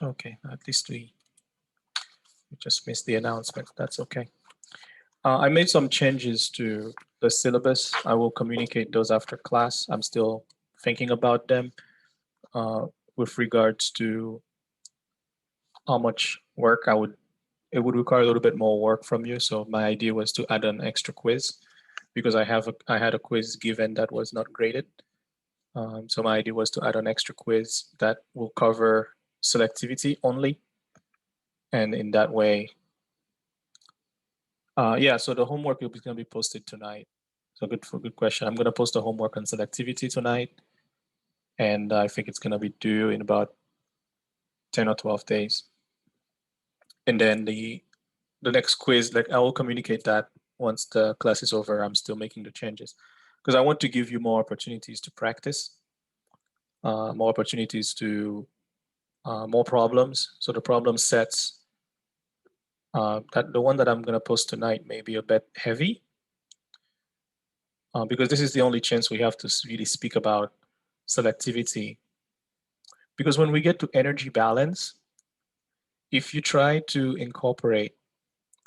Okay, at least we just missed the announcement. That's okay. I made some changes to the syllabus. I will communicate those after class. I'm still thinking about them with regards to how much work it would require a little bit more work from you. So my idea was to add an extra quiz because I had a quiz given that was not graded. So my idea was to add an extra quiz that will cover selectivity only. And in that way, yeah, so the homework is going to be posted tonight. So good question. I'm going to post the homework on selectivity tonight. And I think it's going to be due in about 10 or 12 days. And then the next quiz, like I will communicate that once the class is over. I'm still making the changes because I want to give you more opportunities to practice, more opportunities to more problems. So the problem sets that the one that I'm going to post tonight may be a bit heavy because this is the only chance we have to really speak about selectivity. Because when we get to energy balance, if you try to incorporate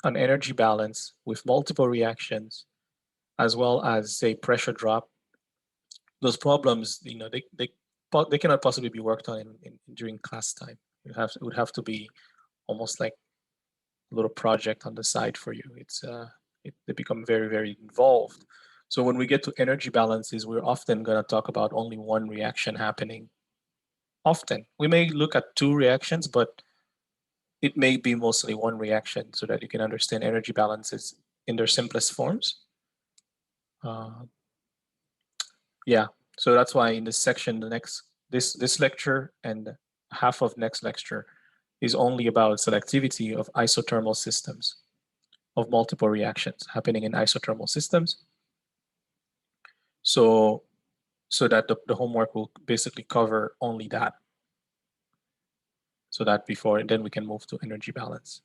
an energy balance with multiple reactions, as well as say pressure drop, those problems, they cannot possibly be worked on during class time. It would have to be almost like a little project on the side for you. They become very, very involved. So when we get to energy balances, we're often going to talk about only one reaction happening. Often we may look at two reactions, but it may be mostly one reaction so that you can understand energy balances in their simplest forms. Uh, yeah, so that's why in this section, this lecture and half of next lecture is only about selectivity of isothermal systems, of multiple reactions happening in isothermal systems. So so that the homework will basically cover only that. So that before then we can move to energy balance.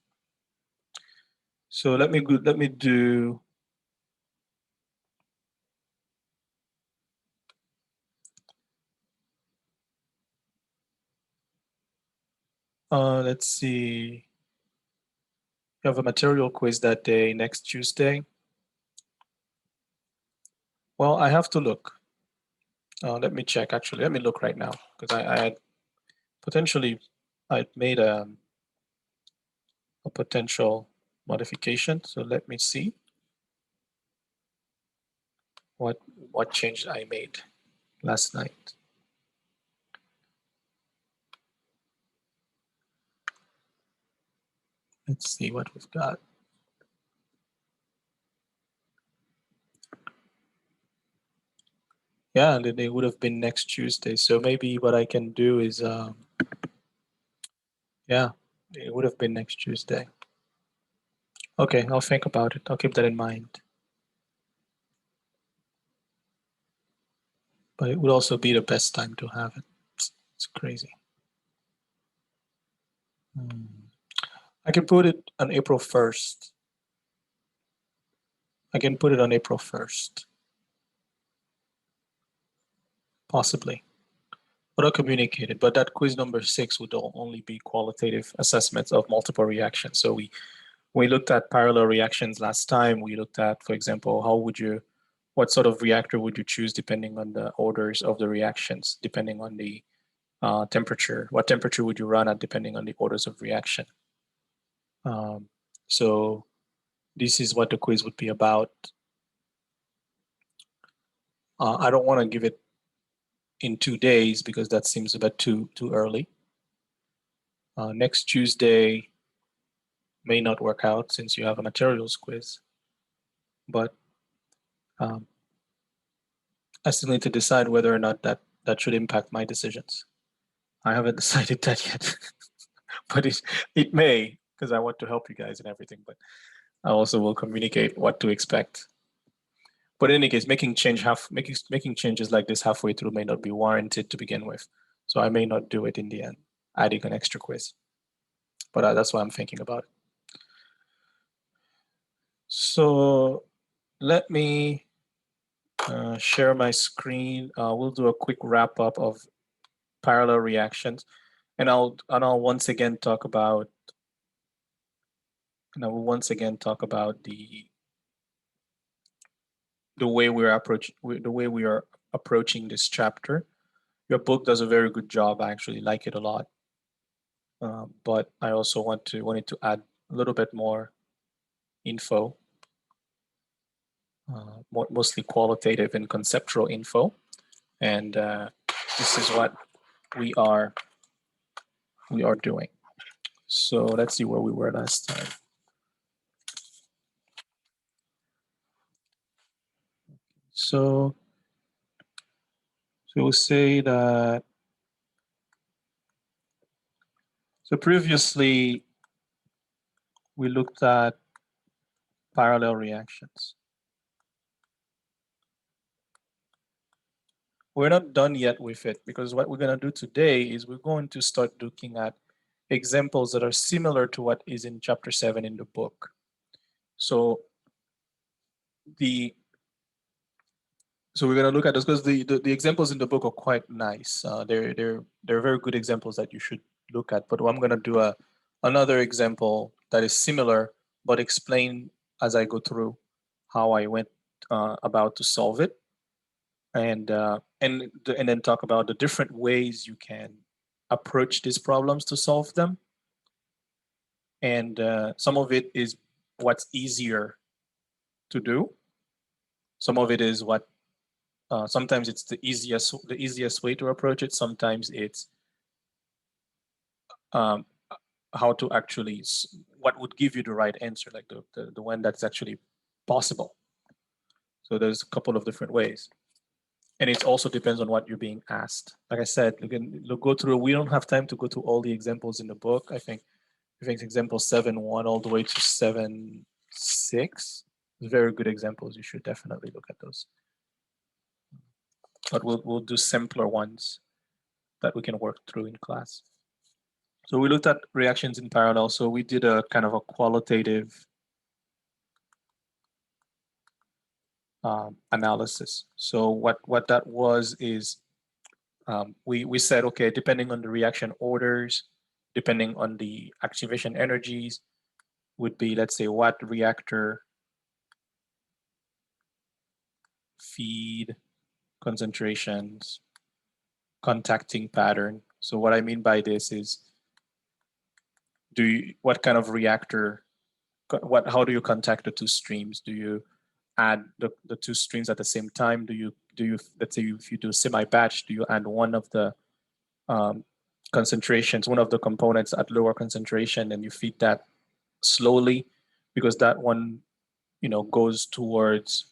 So let me do let's see. You have a material quiz that day, next Tuesday. Well, I have to look. Let me check actually. Let me look right now because I had potentially I made a potential modification. So let me see what what change I made last night. Let's see what we've got. Yeah, and then it would have been next Tuesday. So maybe what I can do is, yeah, it would have been next Tuesday. Okay, I'll think about it. I'll keep that in mind. But it would also be the best time to have it. It's crazy. I can put it on April 1st. I can put it on April 1st, possibly. But I'll communicate it. But that quiz number 6 would only be qualitative assessments of multiple reactions. So we looked at parallel reactions last time. We looked at, for example, what sort of reactor would you choose depending on the orders of the reactions, depending on the temperature. What temperature would you run at depending on the orders of reaction? Um, so this is what the quiz would be about. I don't want to give it in 2 days because that seems a bit too early. Next Tuesday may not work out since you have a materials quiz, but um, I still need to decide whether or not that should impact my decisions. I haven't decided that yet, but it may because I want to help you guys and everything. But I also will communicate what to expect. But in any case, making changes like this halfway through may not be warranted to begin with, so I may not do it in the end, adding an extra quiz. But that's what I'm thinking about. So let me share my screen. We'll do a quick wrap up of parallel reactions. And I'll once again talk about, and I will once again talk about the way we are approaching this chapter. Your book does a very good job. I actually like it a lot. But I also wanted to add a little bit more info, mostly qualitative and conceptual info. And this is what we are doing. So let's see where we were last time. So we'll say that, so previously we looked at parallel reactions. We're not done yet with it, because what we're going to do today is we're going to start looking at examples that are similar to what is in chapter 7 in the book. So we're going to look at this because the examples in the book are quite nice. They're very good examples that you should look at. But I'm going to do another example that is similar, but explain as I go through how I went about to solve it, and then talk about the different ways you can approach these problems to solve them. And some of it is what's easier to do. Some of it is what sometimes it's the easiest way to approach it. Sometimes it's how to actually, what would give you the right answer, like the one that's actually possible. So there's a couple of different ways. And it also depends on what you're being asked. Like I said, you can go through, we don't have time to go through all the examples in the book. I think example 7.1 all the way to 7.6, very good examples. You should definitely look at those. But we'll do simpler ones that we can work through in class. So we looked at reactions in parallel. So we did a kind of a qualitative analysis. So what that was is we said, okay, depending on the reaction orders, depending on the activation energies, would be, let's say, what reactor, feed, concentrations, contacting pattern. So what I mean by this is, what kind of reactor, how do you contact the two streams? Do you add the two streams at the same time? Do you, let's say if you do semi-batch, do you add one of the concentrations, one of the components at lower concentration, and you feed that slowly, because that one, goes towards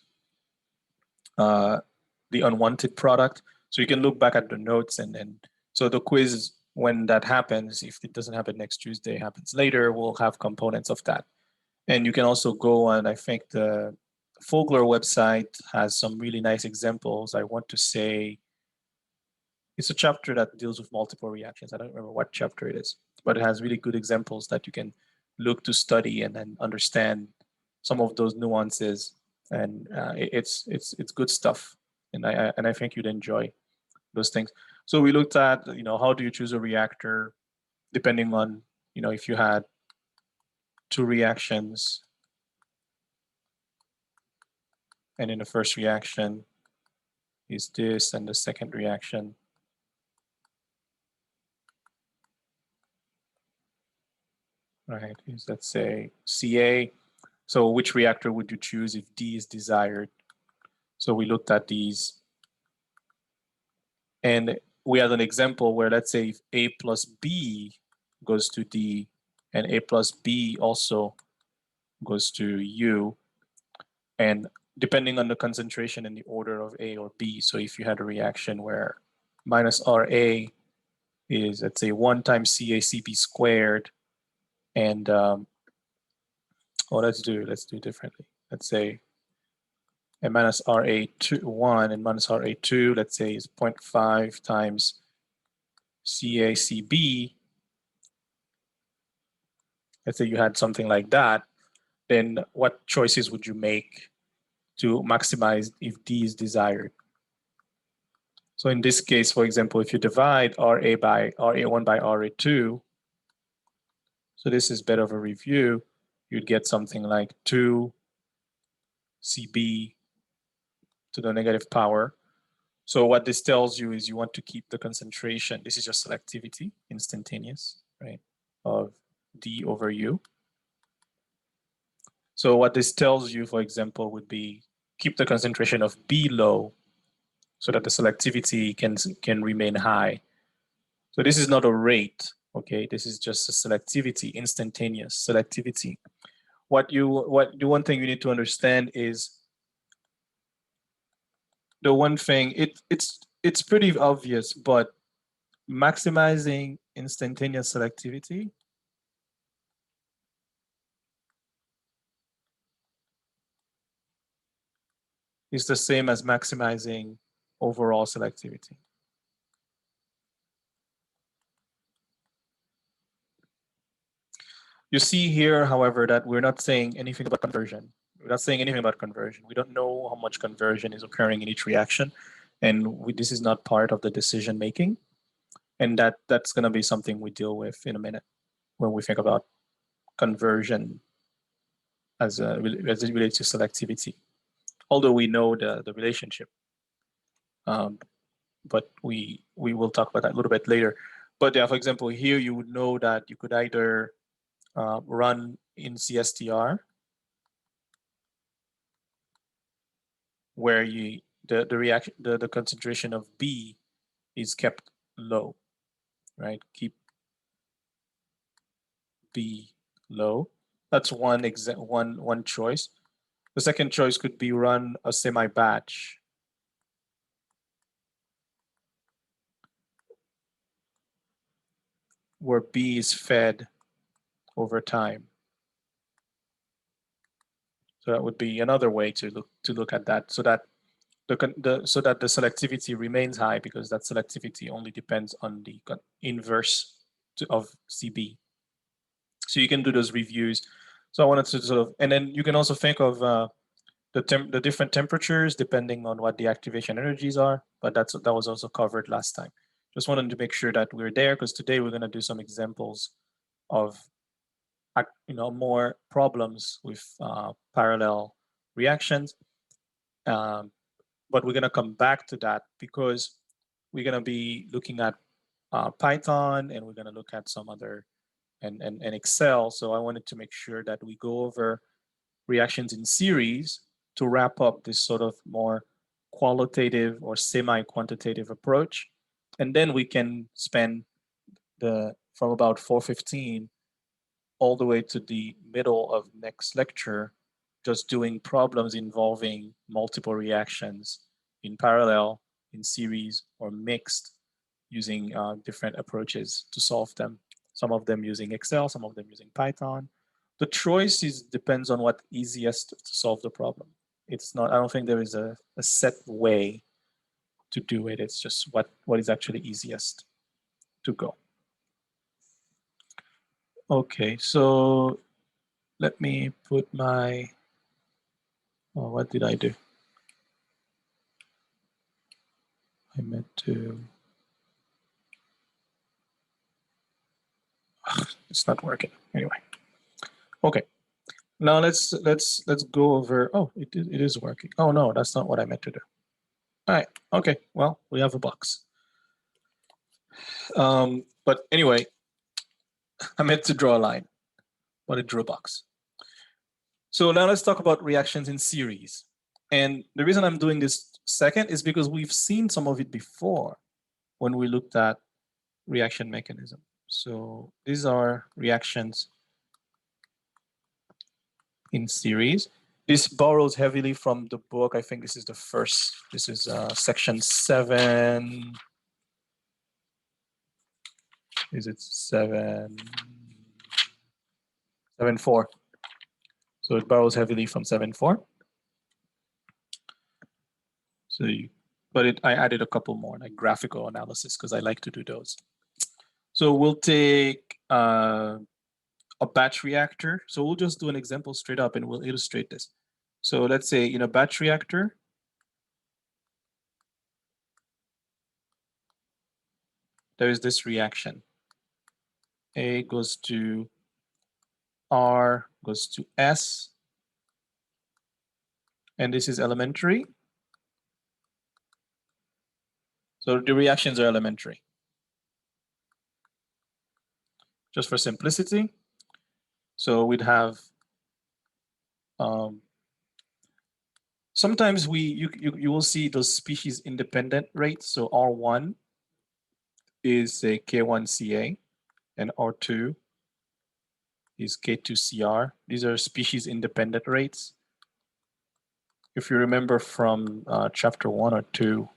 the unwanted product. So you can look back at the notes, and then, so the quiz, when that happens, if it doesn't happen next Tuesday, happens later, we'll have components of that. And you can also go on, I think the Fogler website has some really nice examples. I want to say it's a chapter that deals with multiple reactions. I don't remember what chapter it is, but it has really good examples that you can look to study and then understand some of those nuances. And it's good stuff. And I think you'd enjoy those things. So we looked at, how do you choose a reactor depending on, if you had two reactions, and in the first reaction is this, and the second reaction right is, let's say, Ca. So which reactor would you choose if D is desired? So we looked at these, and we had an example where, let's say, if A plus B goes to D and A plus B also goes to U, and depending on the concentration and the order of A or B, so if you had a reaction where minus RA is, let's say, 1 times CaCb squared, and let's do differently. Let's say and minus RA1 and minus RA2, let's say, is 0.5 times CaCb. Let's say you had something like that, then what choices would you make to maximize if D is desired? So in this case, for example, if you divide RA by RA1 by RA2, so this is better of a review, you'd get something like 2 CB to the negative power. So what this tells you is you want to keep the concentration. This is your selectivity, instantaneous, right, of D over U. So what this tells you, for example, would be keep the concentration of B low so that the selectivity can remain high. So this is not a rate, okay? This is just a selectivity, instantaneous selectivity. The one thing you need to understand is the one thing, it's pretty obvious, but maximizing instantaneous selectivity is the same as maximizing overall selectivity. You see here, however, that we're not saying anything about conversion. We're not saying anything about conversion. We don't know how much conversion is occurring in each reaction, and this is not part of the decision making. And that's going to be something we deal with in a minute when we think about conversion as it relates to selectivity. Although we know the relationship, but we will talk about that a little bit later. But yeah, for example, here you would know that you could either run in CSTR, where the concentration of B is kept low, right? Keep B low. That's one choice. The second choice could be run a semi-batch, where B is fed over time. So that would be another way to look at that, so that the selectivity remains high, because that selectivity only depends on the inverse of CB. So you can do those reviews. So I wanted to sort of, and then you can also think of the different temperatures depending on what the activation energies are, but that was also covered last time. Just wanted to make sure that we're there, because today we're going to do some examples of more problems with parallel reactions. But we're going to come back to that, because we're going to be looking at Python, and we're going to look at some other and Excel. So I wanted to make sure that we go over reactions in series to wrap up this sort of more qualitative or semi-quantitative approach. And then we can spend from about 4:15 all the way to the middle of next lecture just doing problems involving multiple reactions in parallel, in series, or mixed, using different approaches to solve them. Some of them using Excel, some of them using Python. The choice depends on what easiest to solve the problem. It's not, I don't think there is a set way to do it. It's just what is actually easiest to go. Okay, so let me put my, what did I do? I meant to, it's not working anyway. Okay, now let's go over, oh, it is working. Oh no, that's not what I meant to do. All right, okay, well, we have a box. But anyway, I meant to draw a line, but it drew a box. So now let's talk about reactions in series. And the reason I'm doing this second is because we've seen some of it before when we looked at reaction mechanism. So these are reactions in series. This borrows heavily from the book. I think this is the first, this is section 7. Is it 7.4? So it borrows heavily from 7.4. So I added a couple more, like graphical analysis, because I like to do those. So we'll take a batch reactor. So we'll just do an example straight up and we'll illustrate this. So let's say in a batch reactor, there is this reaction. A goes to R, goes to S, and this is elementary. So the reactions are elementary. Just for simplicity. So we'd have sometimes you will see those species independent rates. So R1 is a K1Ca and R2 is K2Cr. These are species independent rates. If you remember from chapter 1 or 2,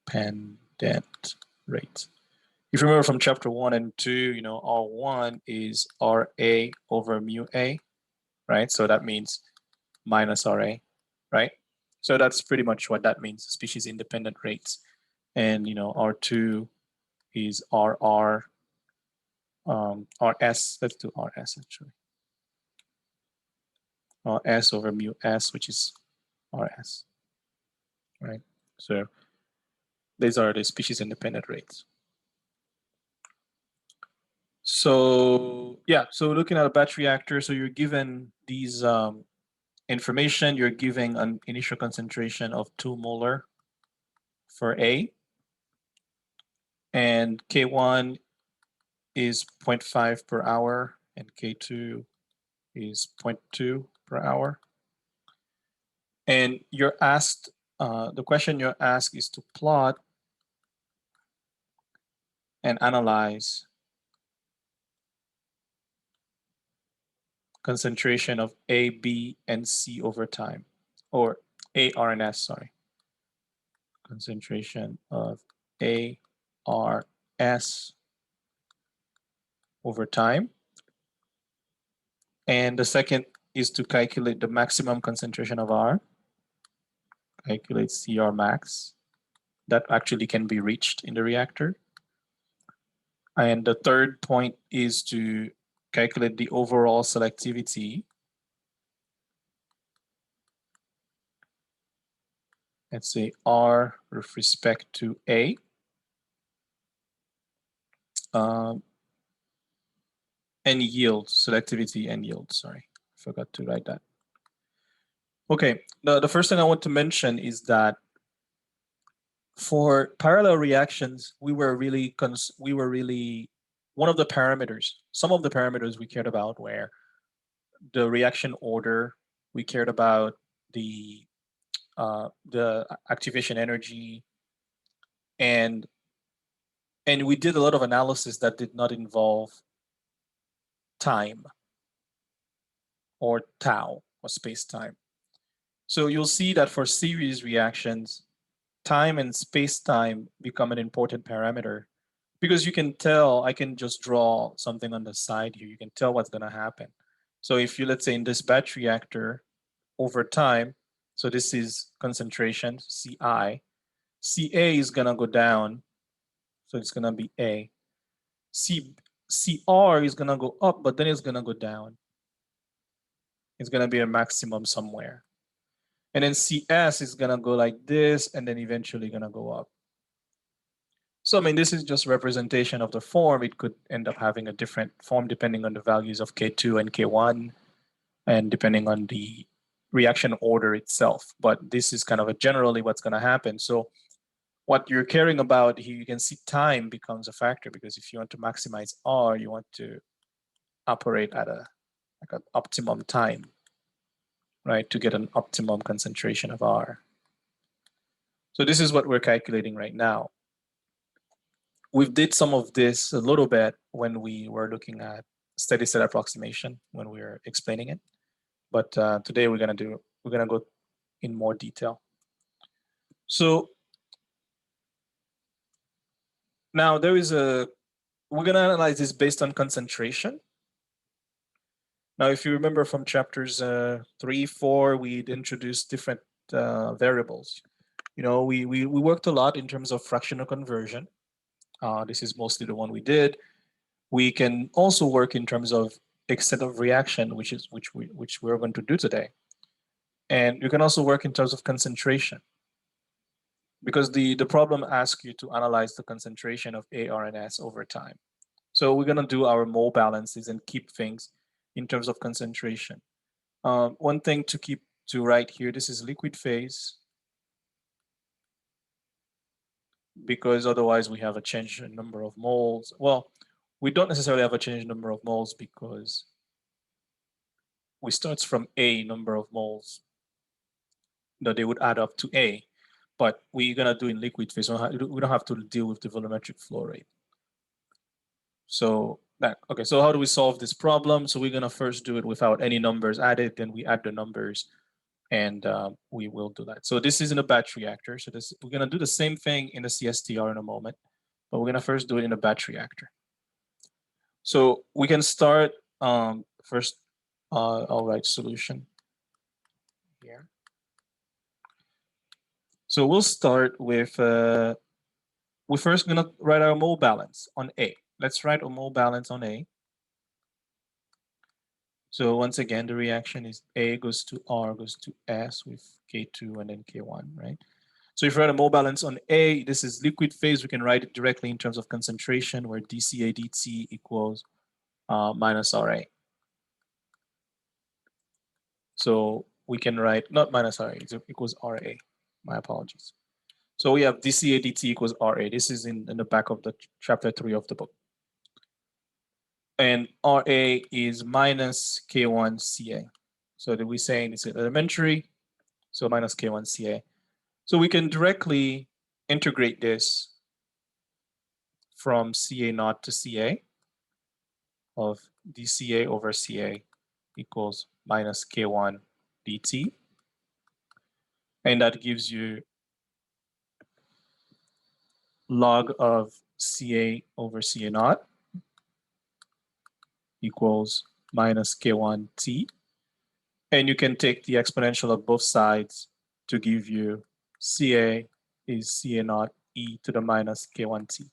pendant rates. If you remember from chapter 1 and 2, you know, R1 is Ra over mu A, right? So that means minus Ra, right? So that's pretty much what that means, species independent rates. And, you know, R2 is RR, RS, let's do RS actually. RS over mu S, which is RS, right? So these are the species independent rates. So yeah, so looking at a batch reactor, so you're given these information, you're giving an initial concentration of 2 molar for A, and K1 is 0.5 per hour, and K2 is 0.2 per hour. And you're asked, the question you're asked is to plot and analyze concentration of A, B, and C over time, or A, R, and S, sorry. Concentration of A, R, S over time. And the second is to calculate the maximum concentration of R, calculate CR max. That actually can be reached in the reactor. And the third point is to calculate the overall selectivity. Let's say R with respect to A. And yield, selectivity and yield, sorry, forgot to write that. Okay, the first thing I want to mention is that for parallel reactions, we were really one of the parameters, some of the parameters we cared about were the reaction order, we cared about the activation energy, and we did a lot of analysis that did not involve time or tau or space-time. So you'll see that for series reactions, time and space-time become an important parameter because you can tell, I can just draw something on the side here. You can tell what's going to happen. So if you, let's say in this batch reactor, over time, so this is concentration, Ci, Ca is going to go down. So it's going to be A. Cr is going to go up, but then it's going to go down. It's going to be a maximum somewhere. And then CS is going to go like this, and then eventually going to go up. So, I mean, this is just representation of the form. It could end up having a different form depending on the values of K2 and K1, and depending on the reaction order itself. But this is kind of a generally what's going to happen. So what you're caring about here, you can see time becomes a factor, because if you want to maximize R, you want to operate at like an optimum time, right, to get an optimum concentration of R. So this is what we're calculating right now. We did some of this a little bit when we were looking at steady state approximation when we were explaining it, but today we're gonna go in more detail. So now we're gonna analyze this based on concentration. Now, if you remember from chapters 3, 4, we'd introduced different variables. You know, we worked a lot in terms of fractional conversion. This is mostly the one we did. We can also work in terms of extent of reaction, which we're going to do today. And you can also work in terms of concentration. because the problem asks you to analyze the concentration of A, R, and S over time. So we're going to do our mole balances and keep things in terms of concentration. One thing to keep to write here, this is liquid phase, because otherwise we have a change in number of moles. Well, we don't necessarily have a change in number of moles because we start from A number of moles. No, they would add up to A, but we're gonna do in liquid phase. We don't have to deal with the volumetric flow rate. So okay, so how do we solve this problem? So we're gonna first do it without any numbers added, then we add the numbers, and we will do that. So this is in a batch reactor. So we're gonna do the same thing in the CSTR in a moment, but we're gonna first do it in a batch reactor. So we can start first. I'll write solution here. So we'll start with we're first gonna write our mole balance on A. Let's write a mole balance on A. So once again, the reaction is A goes to R goes to S with K2 and then K1, right? So if you write a mole balance on A, this is liquid phase. We can write it directly in terms of concentration, where dCA dt equals minus RA. So we can write, not minus RA, it equals RA. My apologies. So we have dCA dt equals RA. This is in the back of the chapter 3 of the book. And RA is minus K1 CA. So that we're saying it's elementary, so minus K1 CA. So we can directly integrate this from CA naught to CA of dCA over CA equals minus K1 dt. And that gives you log of CA over CA naught equals minus K1 T. And you can take the exponential of both sides to give you CA is CA naught e to the minus K1 T.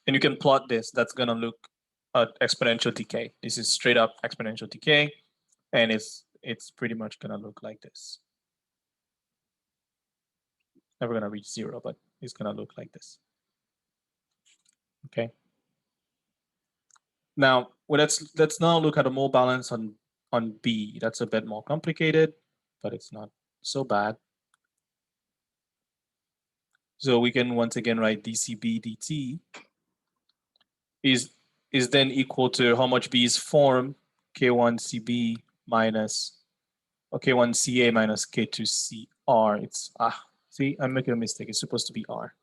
And you can plot this. That's going to look at exponential decay. This is straight up exponential decay. And it's pretty much going to look like this. Never going to reach 0, but it's going to look like this. Okay. Now, well, let's now look at a mole balance on B. That's a bit more complicated, but it's not so bad. So we can once again write dCB dt is then equal to how much B is formed, K1 CB minus, or K1 CA minus K2 CR. It's, see, I'm making a mistake. It's supposed to be R.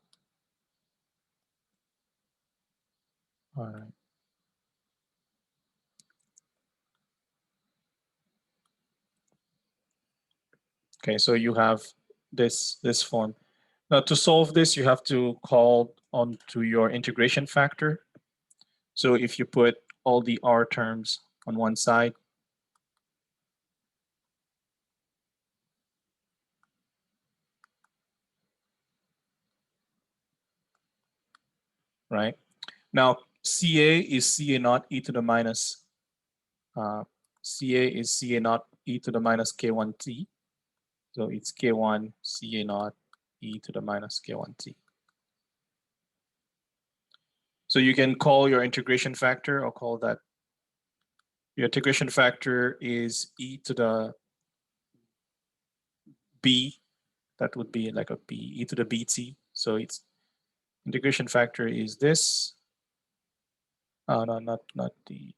All right. Okay, so you have this form. Now to solve this, you have to call on to your integration factor. So if you put all the R terms on one side, right? Now CA is CA naught e to the minus, CA is CA naught e to the minus K1T. So it's K1 CA naught e to the minus K1T. So you can call your integration factor, or call that your integration factor is e to the B. That would be like a B, e to the BT. So its integration factor is this. Oh, no, not the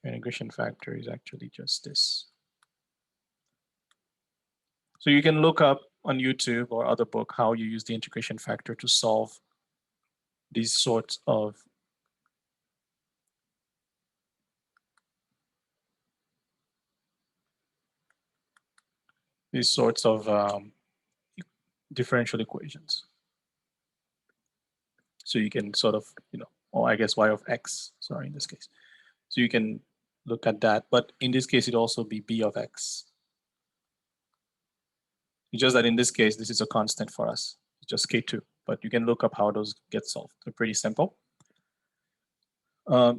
integration factor is actually just this. So you can look up on YouTube or other book how you use the integration factor to solve these sorts of differential equations. So you can sort of, or I guess y of x, sorry, in this case. So you can look at that, but in this case, it also be b of x. It's just that in this case, this is a constant for us. It's just K2, but you can look up how those get solved. They're pretty simple.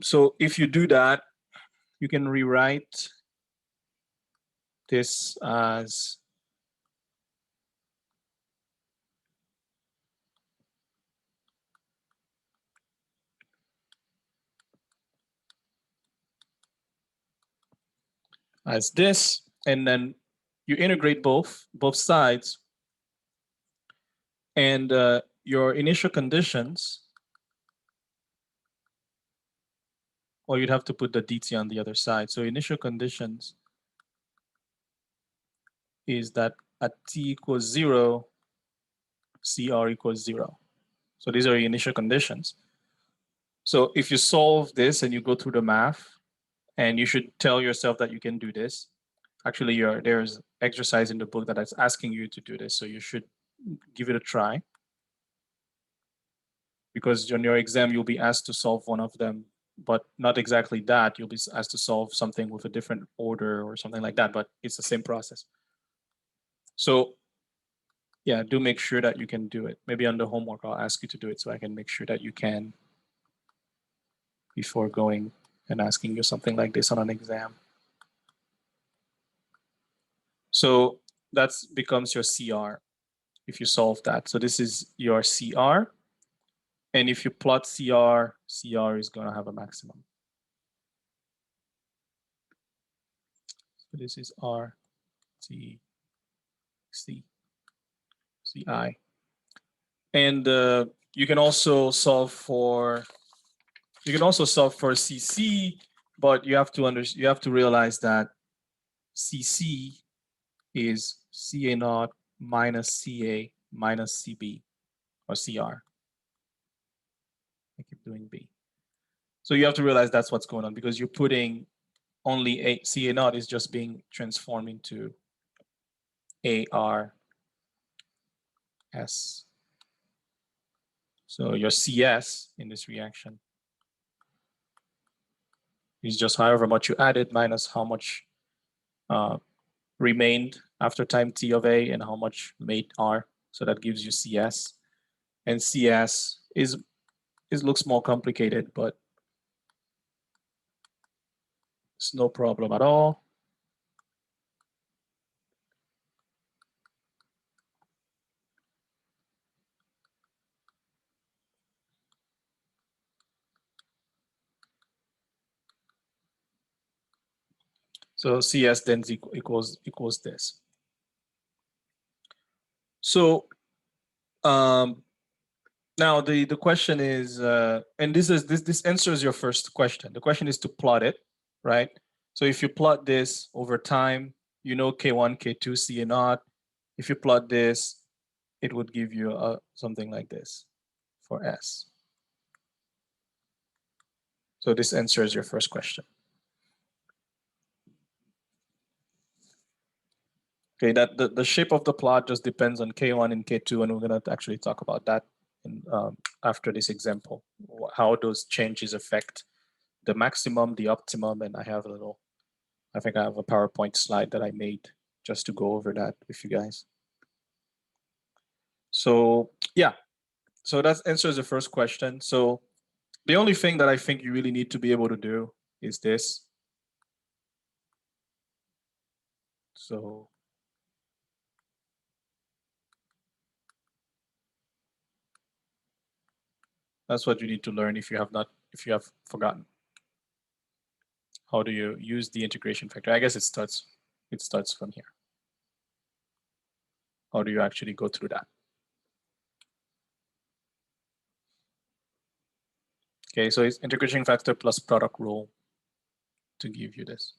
So if you do that, you can rewrite this as as this, and then you integrate both sides, and your initial conditions, or you'd have to put the dt on the other side. So initial conditions is that at t equals 0, CR equals 0. So these are your initial conditions. So if you solve this and you go through the math, and you should tell yourself that you can do this. Actually, there's exercise in the book that is asking you to do this, so you should give it a try. Because on your exam, you'll be asked to solve one of them, but not exactly that. You'll be asked to solve something with a different order or something like that, but it's the same process. So yeah, do make sure that you can do it. Maybe on the homework, I'll ask you to do it so I can make sure that you can before going and asking you something like this on an exam. So that becomes your CR if you solve that. So this is your CR. And if you plot CR, CR is going to have a maximum. So this is R, T, C, CI. And you can also solve for CC, but you have to realize that CC is CA naught minus CA minus CB or CR. I keep doing B. So you have to realize that's what's going on, because you're putting only CA naught is just being transformed into ARS. So your CS in this reaction is just however much you added minus how much remained after time T of A and how much made R. So that gives you CS. And CS looks more complicated, but it's no problem at all. So CS then equals this. So now the question is, and this answers your first question. The question is to plot it, right? So if you plot this over time, you know K1, K2, CA naught. If you plot this, it would give you something like this for S. So this answers your first question. Okay, that the shape of the plot just depends on K1 and K2, and we're going to actually talk about that in, after this example, how those changes affect the maximum, the optimum, and I think I have a PowerPoint slide that I made just to go over that with you guys. So yeah, so that answers the first question. So the only thing that I think you really need to be able to do is this. So that's what you need to learn if you have forgotten. How do you use the integration factor? I guess it starts from here. How do you actually go through that? Okay, so it's integration factor plus product rule to give you this.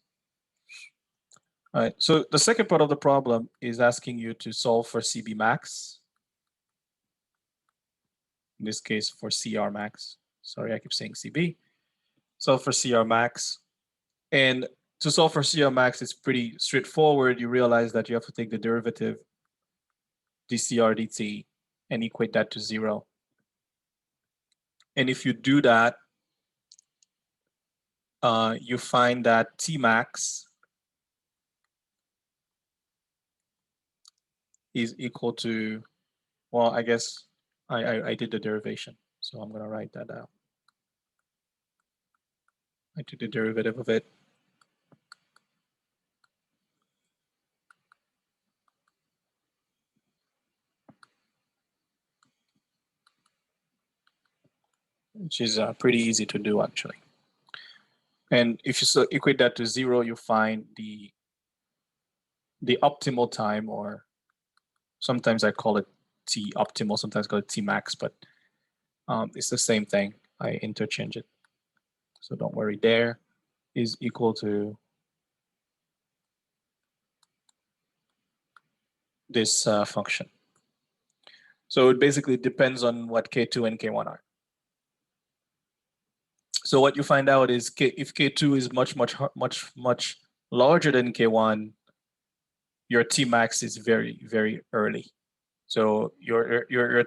All right, so the second part of the problem is asking you to solve for CB max. In this case, for CR max. Sorry, I keep saying CB. Solve for CR max. And to solve for CR max, it's pretty straightforward. You realize that you have to take the derivative dCr dt and equate that to 0. And if you do that, you find that Tmax is equal to, well, I guess I did the derivation, so I'm going to write that out. I took the derivative of it. Which is pretty easy to do, actually. And if you equate that to 0, you find the the optimal time, or sometimes I call it T optimal, sometimes I call it T max, but it's the same thing. I interchange it. So don't worry, there is equal to this function. So it basically depends on what K2 and K1 are. So what you find out is if K2 is much larger than K1, your T max is very, very early. So your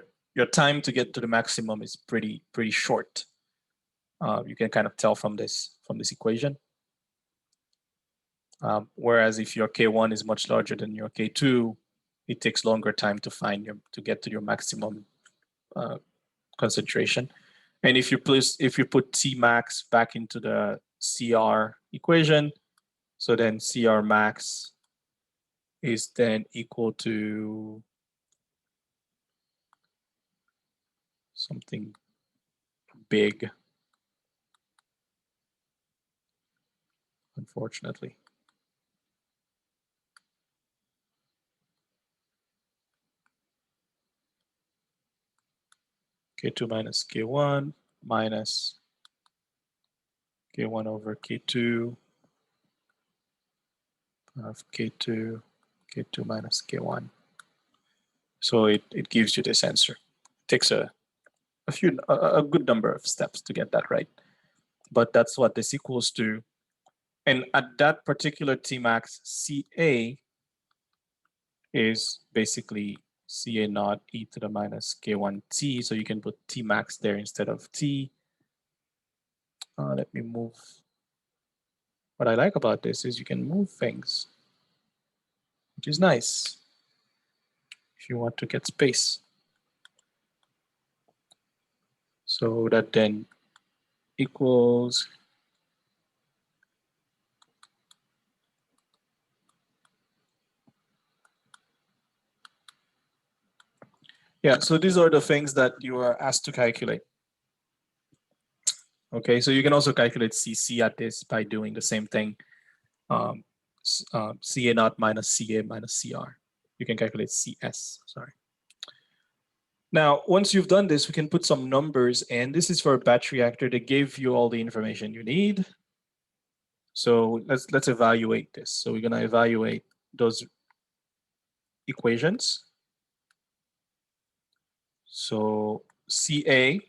time to get to the maximum is pretty short. You can kind of tell from this equation. Whereas if your K1 is much larger than your K2, it takes longer time to get to your maximum concentration. And if you put T max back into the CR equation, so then CR max is then equal to something big, unfortunately. K2 minus K1 minus K1 over K2 of K2 minus K1. So it gives you this answer. It takes a good number of steps to get that right. But that's what this equals to. And at that particular Tmax, CA is basically CA naught e to the minus K1T. So you can put Tmax there instead of T. Let me move. What I like about this is you can move things, which is nice if you want to get space. So that then equals so these are the things that you are asked to calculate. Okay, so you can also calculate CC at this by doing the same thing. CA naught minus CA minus CR. You can calculate CS, sorry. Now, once you've done this, we can put some numbers, and this is for a batch reactor that gave you all the information you need. So let's evaluate this. So we're gonna evaluate those equations. So CA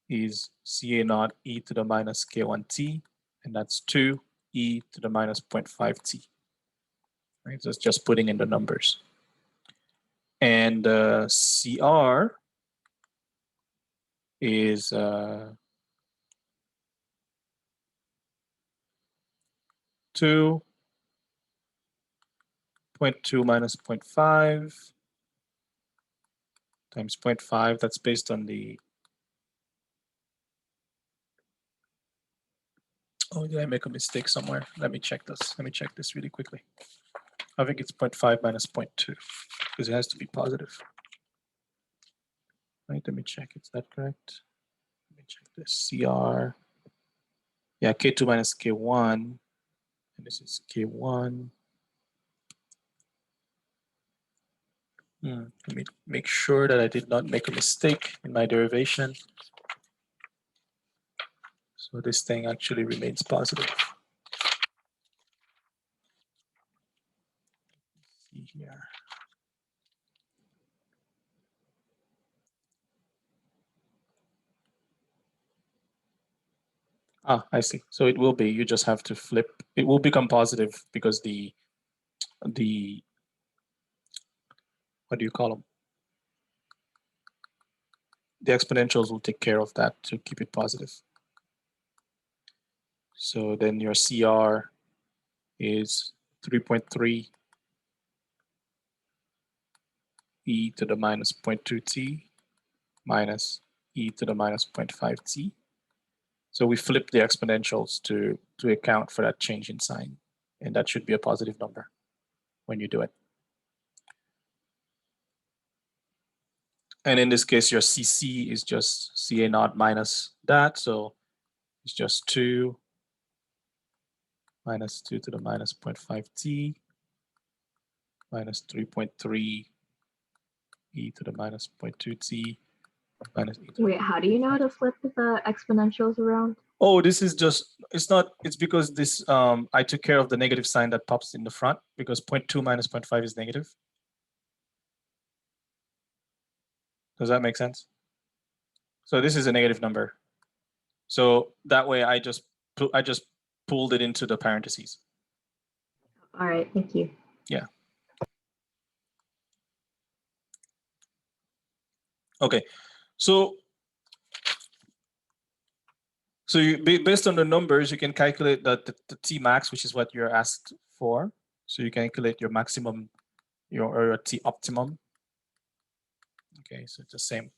is CA naught e to the minus K1T, and that's 2 e to the minus 0.5T. Right, so it's just putting in the numbers. And CR is 2.2 minus 0.5 times 0.5. That's based on the, oh, did I make a mistake somewhere? Let me check this. Let me check this really quickly. I think it's 0.5 minus 0.2 because it has to be positive. Right, let me check. Is that correct? Let me check this. CR. Yeah, K2 minus K1. And this is K1. Let me make sure that I did not make a mistake in my derivation. So this thing actually remains positive. Let's see here. Ah, I see. So it will be, you just have to flip. It will become positive because the what do you call them? The exponentials will take care of that to keep it positive. So then your CR is 3.3 e to the minus 0.2t minus e to the minus 0.5t. So we flip the exponentials to account for that change in sign. And that should be a positive number when you do it. And in this case, your CC is just CA naught minus that. So it's just 2 minus 2 to the minus 0.5t minus 3.3 e to the minus 0.2 t minus e. Wait, how do you know to flip the exponentials around? Oh, this is just, it's not, it's because this, I took care of the negative sign that pops in the front because 0.2 minus 0.5 is negative. Does that make sense? So this is a negative number. So that way I just pulled it into the parentheses. All right, thank you. Yeah. Okay, so you, based on the numbers, you can calculate the T max, which is what you're asked for. So you calculate your maximum, your T optimum. Okay, so it's the same.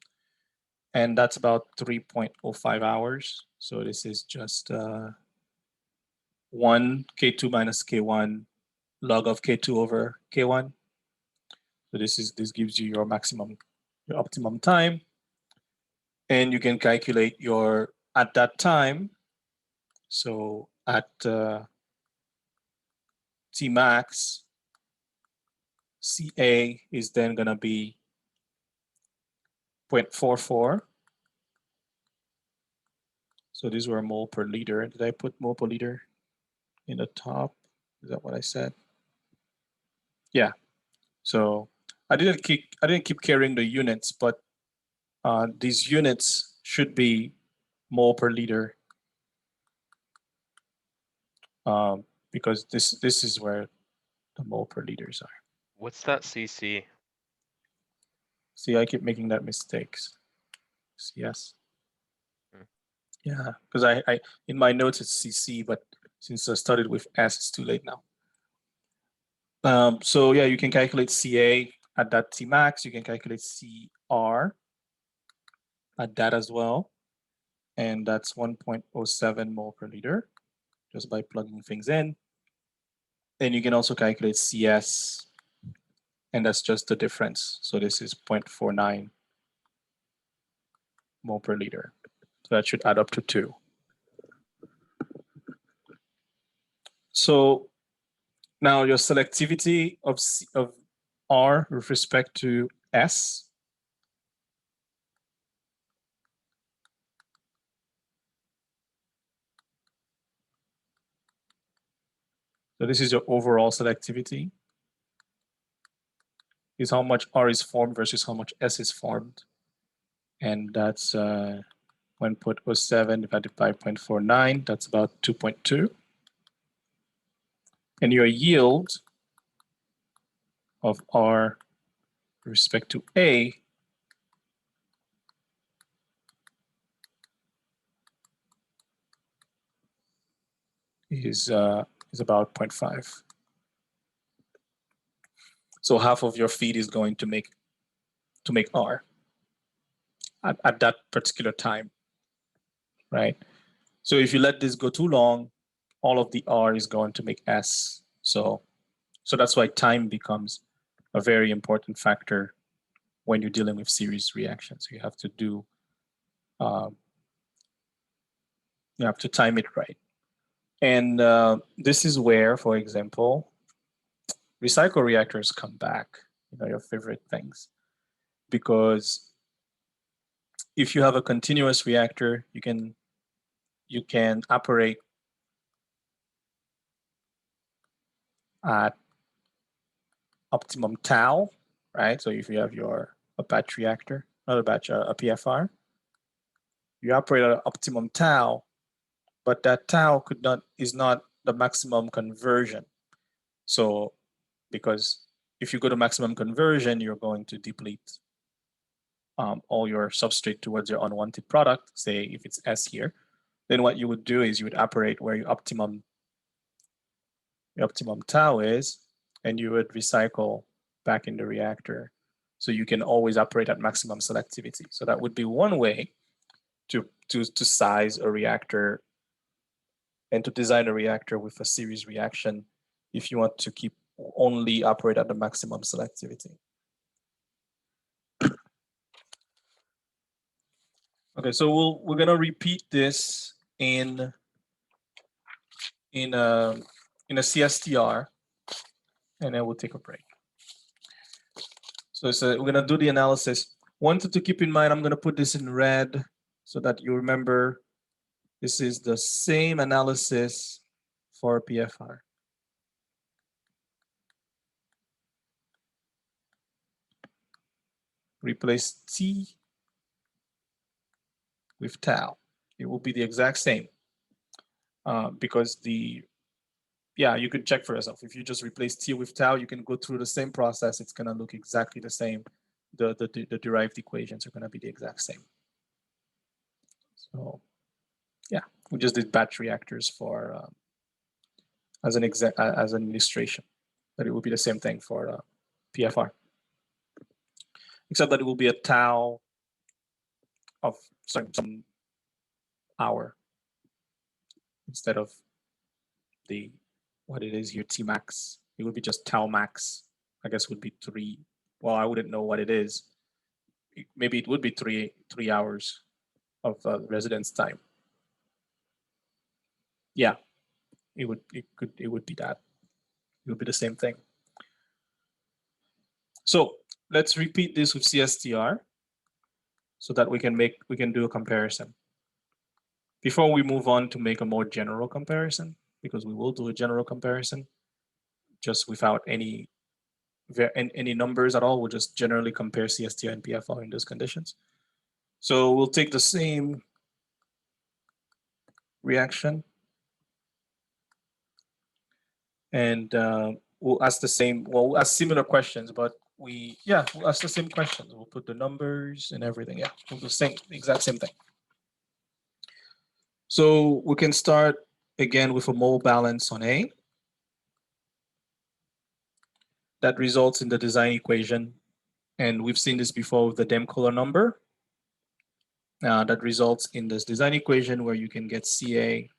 And that's about 3.05 hours. So this is just 1 K2 minus K1 log of K2 over K1. So this gives you your maximum, your optimum time. And you can calculate your, at that time, so at T max, CA is then gonna be 0.44. So these were mole per liter. Did I put mole per liter in the top? Is that what I said? Yeah. So I didn't keep carrying the units, but these units should be mole per liter because this is where the mole per liters are. What's that CC? See, I keep making that mistakes. CS. Yeah, because I in my notes it's CC, but since I started with S, it's too late now. So yeah, you can calculate CA at that T max. You can calculate CR at that as well, and that's 1.07 mole per liter just by plugging things in. And you can also calculate CS, and that's just the difference. So this is 0.49 mole per liter. So that should add up to 2. So now your selectivity of R with respect to S. So this is your overall selectivity. Is how much R is formed versus how much S is formed. And that's 1.07 divided by 0.49, that's about 2.2. And your yield of R with respect to A is about 0.5. So half of your feed is going to make R at that particular time, right? So if you let this go too long, all of the R is going to make S. So that's why time becomes a very important factor when you're dealing with series reactions. You have to do, you have to time it right. And this is where, for example, recycle reactors come back, your favorite things. Because if you have a continuous reactor, you can operate at optimum tau, right? So if you have a batch reactor, not a batch, a PFR, you operate at optimum tau, but that tau is not the maximum conversion. So because if you go to maximum conversion, you're going to deplete all your substrate towards your unwanted product, say if it's S here, then what you would do is you would operate where your optimum tau is, and you would recycle back in the reactor. So you can always operate at maximum selectivity. So that would be one way to size a reactor and to design a reactor with a series reaction if you want to keep only operate at the maximum selectivity. Okay, so we're gonna repeat this in a CSTR, and then we'll take a break. So we're gonna do the analysis. Wanted to keep in mind, I'm gonna put this in red so that you remember this is the same analysis for PFR. Replace T with tau. It will be the exact same because yeah, you could check for yourself. If you just replace T with tau, you can go through the same process. It's gonna look exactly the same. The derived equations are gonna be the exact same. So yeah, we just did batch reactors for as an illustration, but it will be the same thing for PFR, except that it will be a tau of some hour instead of what it is here, T max. It would be just tau max. I guess would be 3. Well, I wouldn't know what it is. Maybe it would be 3 hours of residence time. Yeah, it would be that. It would be the same thing. So let's repeat this with CSTR so that we can do a comparison. Before we move on to make a more general comparison, because we will do a general comparison just without any numbers at all, we'll just generally compare CSTR and PFR in those conditions. So we'll take the same reaction and we'll ask similar questions, but we'll ask the same questions. We'll put the numbers and everything. Yeah, we'll do the exact same thing. So we can start again with a mole balance on A. That results in the design equation. And we've seen this before with the Dem-Kohler number. That results in this design equation where you can get CA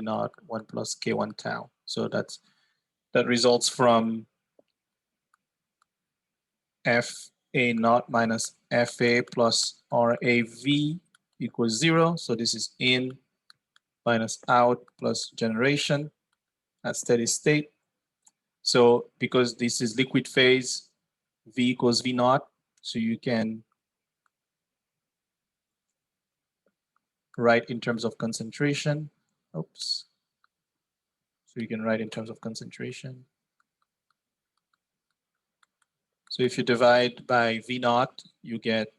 naught 1 plus K1 tau. So that results from FA naught minus FA plus RAV equals 0. So this is in minus out plus generation at steady state. So because this is liquid phase, V equals V naught. So you can write in terms of concentration. Oops. So you can write in terms of concentration. So if you divide by V naught, you get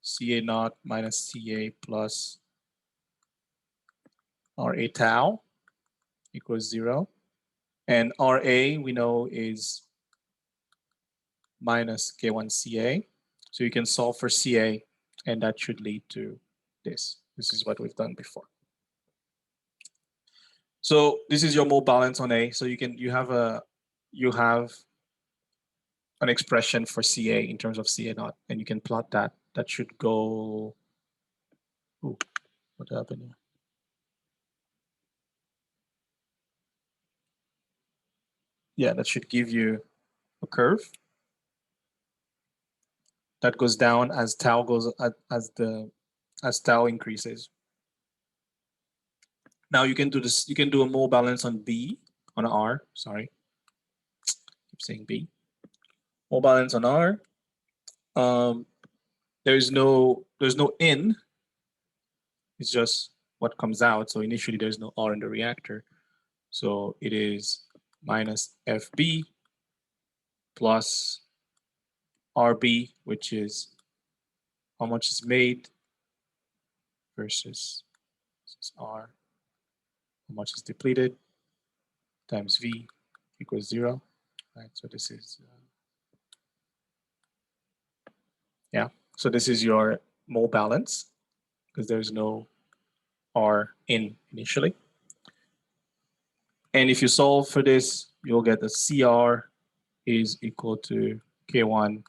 CA naught minus CA plus RA tau equals 0. And RA we know is minus K1CA. So you can solve for CA and that should lead to this. This is what we've done before. So this is your mole balance on A. So you have an expression for CA in terms of CA naught, and you can plot that. That should go. Ooh, what happened here? Yeah, that should give you a curve that goes down as tau goes as tau increases. Now you can do this. You can do a mole balance on B on R. Sorry, keep saying B. Mole balance on R. There's no in. It's just what comes out. So initially there's no R in the reactor. So it is minus FB plus RB, which is how much is made versus R, how much is depleted, times V equals 0. Right, so this is, yeah, so this is your mole balance because there's no R in initially. And if you solve for this, you'll get the CR is equal to K1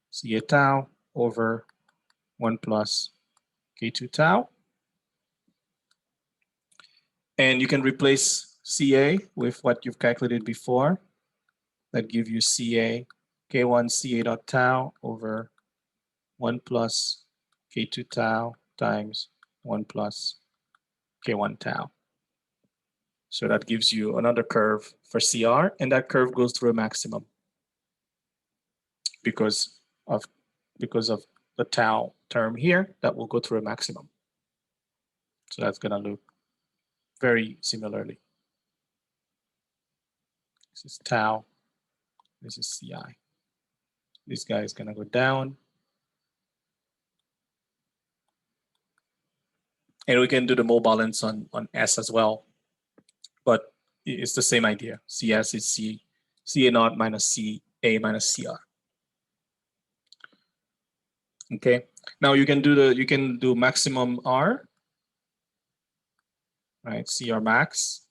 CA tau over 1 plus K2 tau. And you can replace CA with what you've calculated before. That gives you CA, K1 CA dot tau over 1 plus K2 tau times 1 plus K1 tau. So that gives you another curve for CR, and that curve goes through a maximum. because of the tau term here that will go through a maximum. So that's going to look very similarly. This is tau. This is CI. This guy is going to go down. And we can do the mole balance on S as well. But it's the same idea. CS is CA naught minus CA minus CR. Okay. Now you can do maximum R, right? CR max.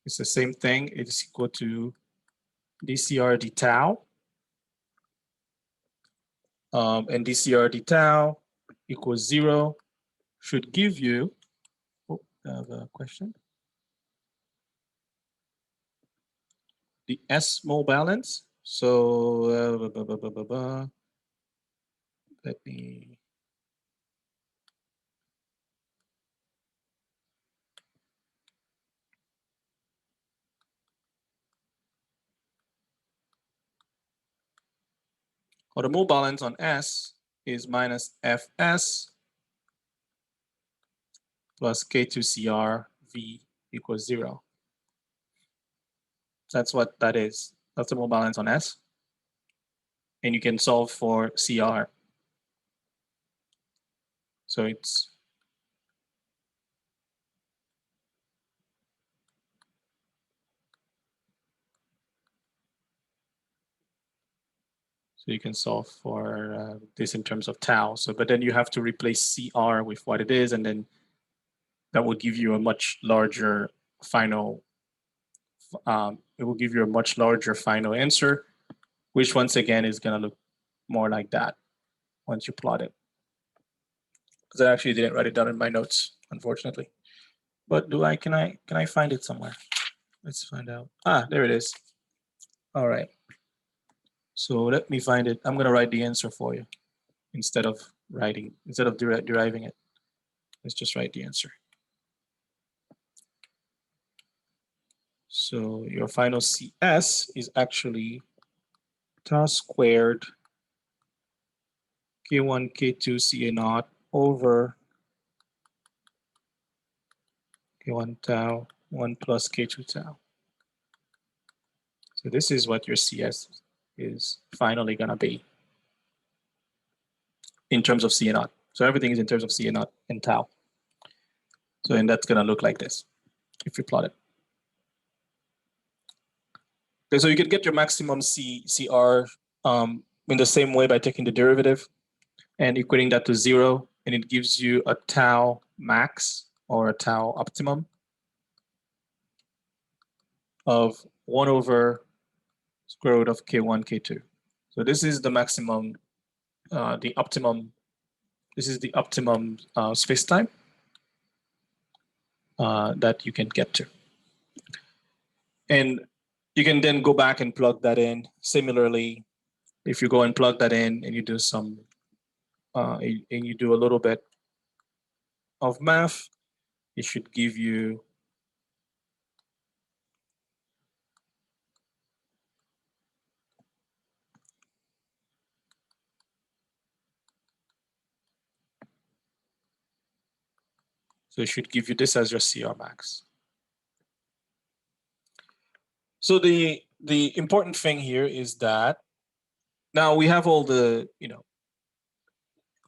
It's the same thing. It's equal to dCr d tau. And dCr d tau equals 0 should give you, oh, I have a question. The S mole balance. So let me. Or the mole balance on S is minus Fs plus K2Cr V equals 0. That's what that is. That's the mole balance on S. And you can solve for CR. So it's so you can solve for this in terms of tau. So, but then you have to replace CR with what it is, and then that will give you a much larger final. It will give you a much larger final answer, which once again is going to look more like that once you plot it. Because I actually didn't write it down in my notes, unfortunately. But can I find it somewhere? Let's find out. Ah, there it is. All right. So let me find it. I'm going to write the answer for you instead of deriving it. Let's just write the answer. So your final CS is actually tau squared K1, K2, CA naught over K1 tau, 1 plus K2 tau. So this is what your CS is finally going to be in terms of CA naught. So everything is in terms of CA naught and tau. So and that's going to look like this if you plot it. Okay, so you can get your maximum CR in the same way by taking the derivative and equating that to 0, and it gives you a tau max or a tau optimum of 1 over square root of K1, K2. So this is the maximum, the optimum. This is the optimum spacetime that you can get to. And you can then go back and plug that in. Similarly, if you go and plug that in and you do some, and you do a little bit of math, it should give you this as your CR max. So the important thing here is that now we have all the,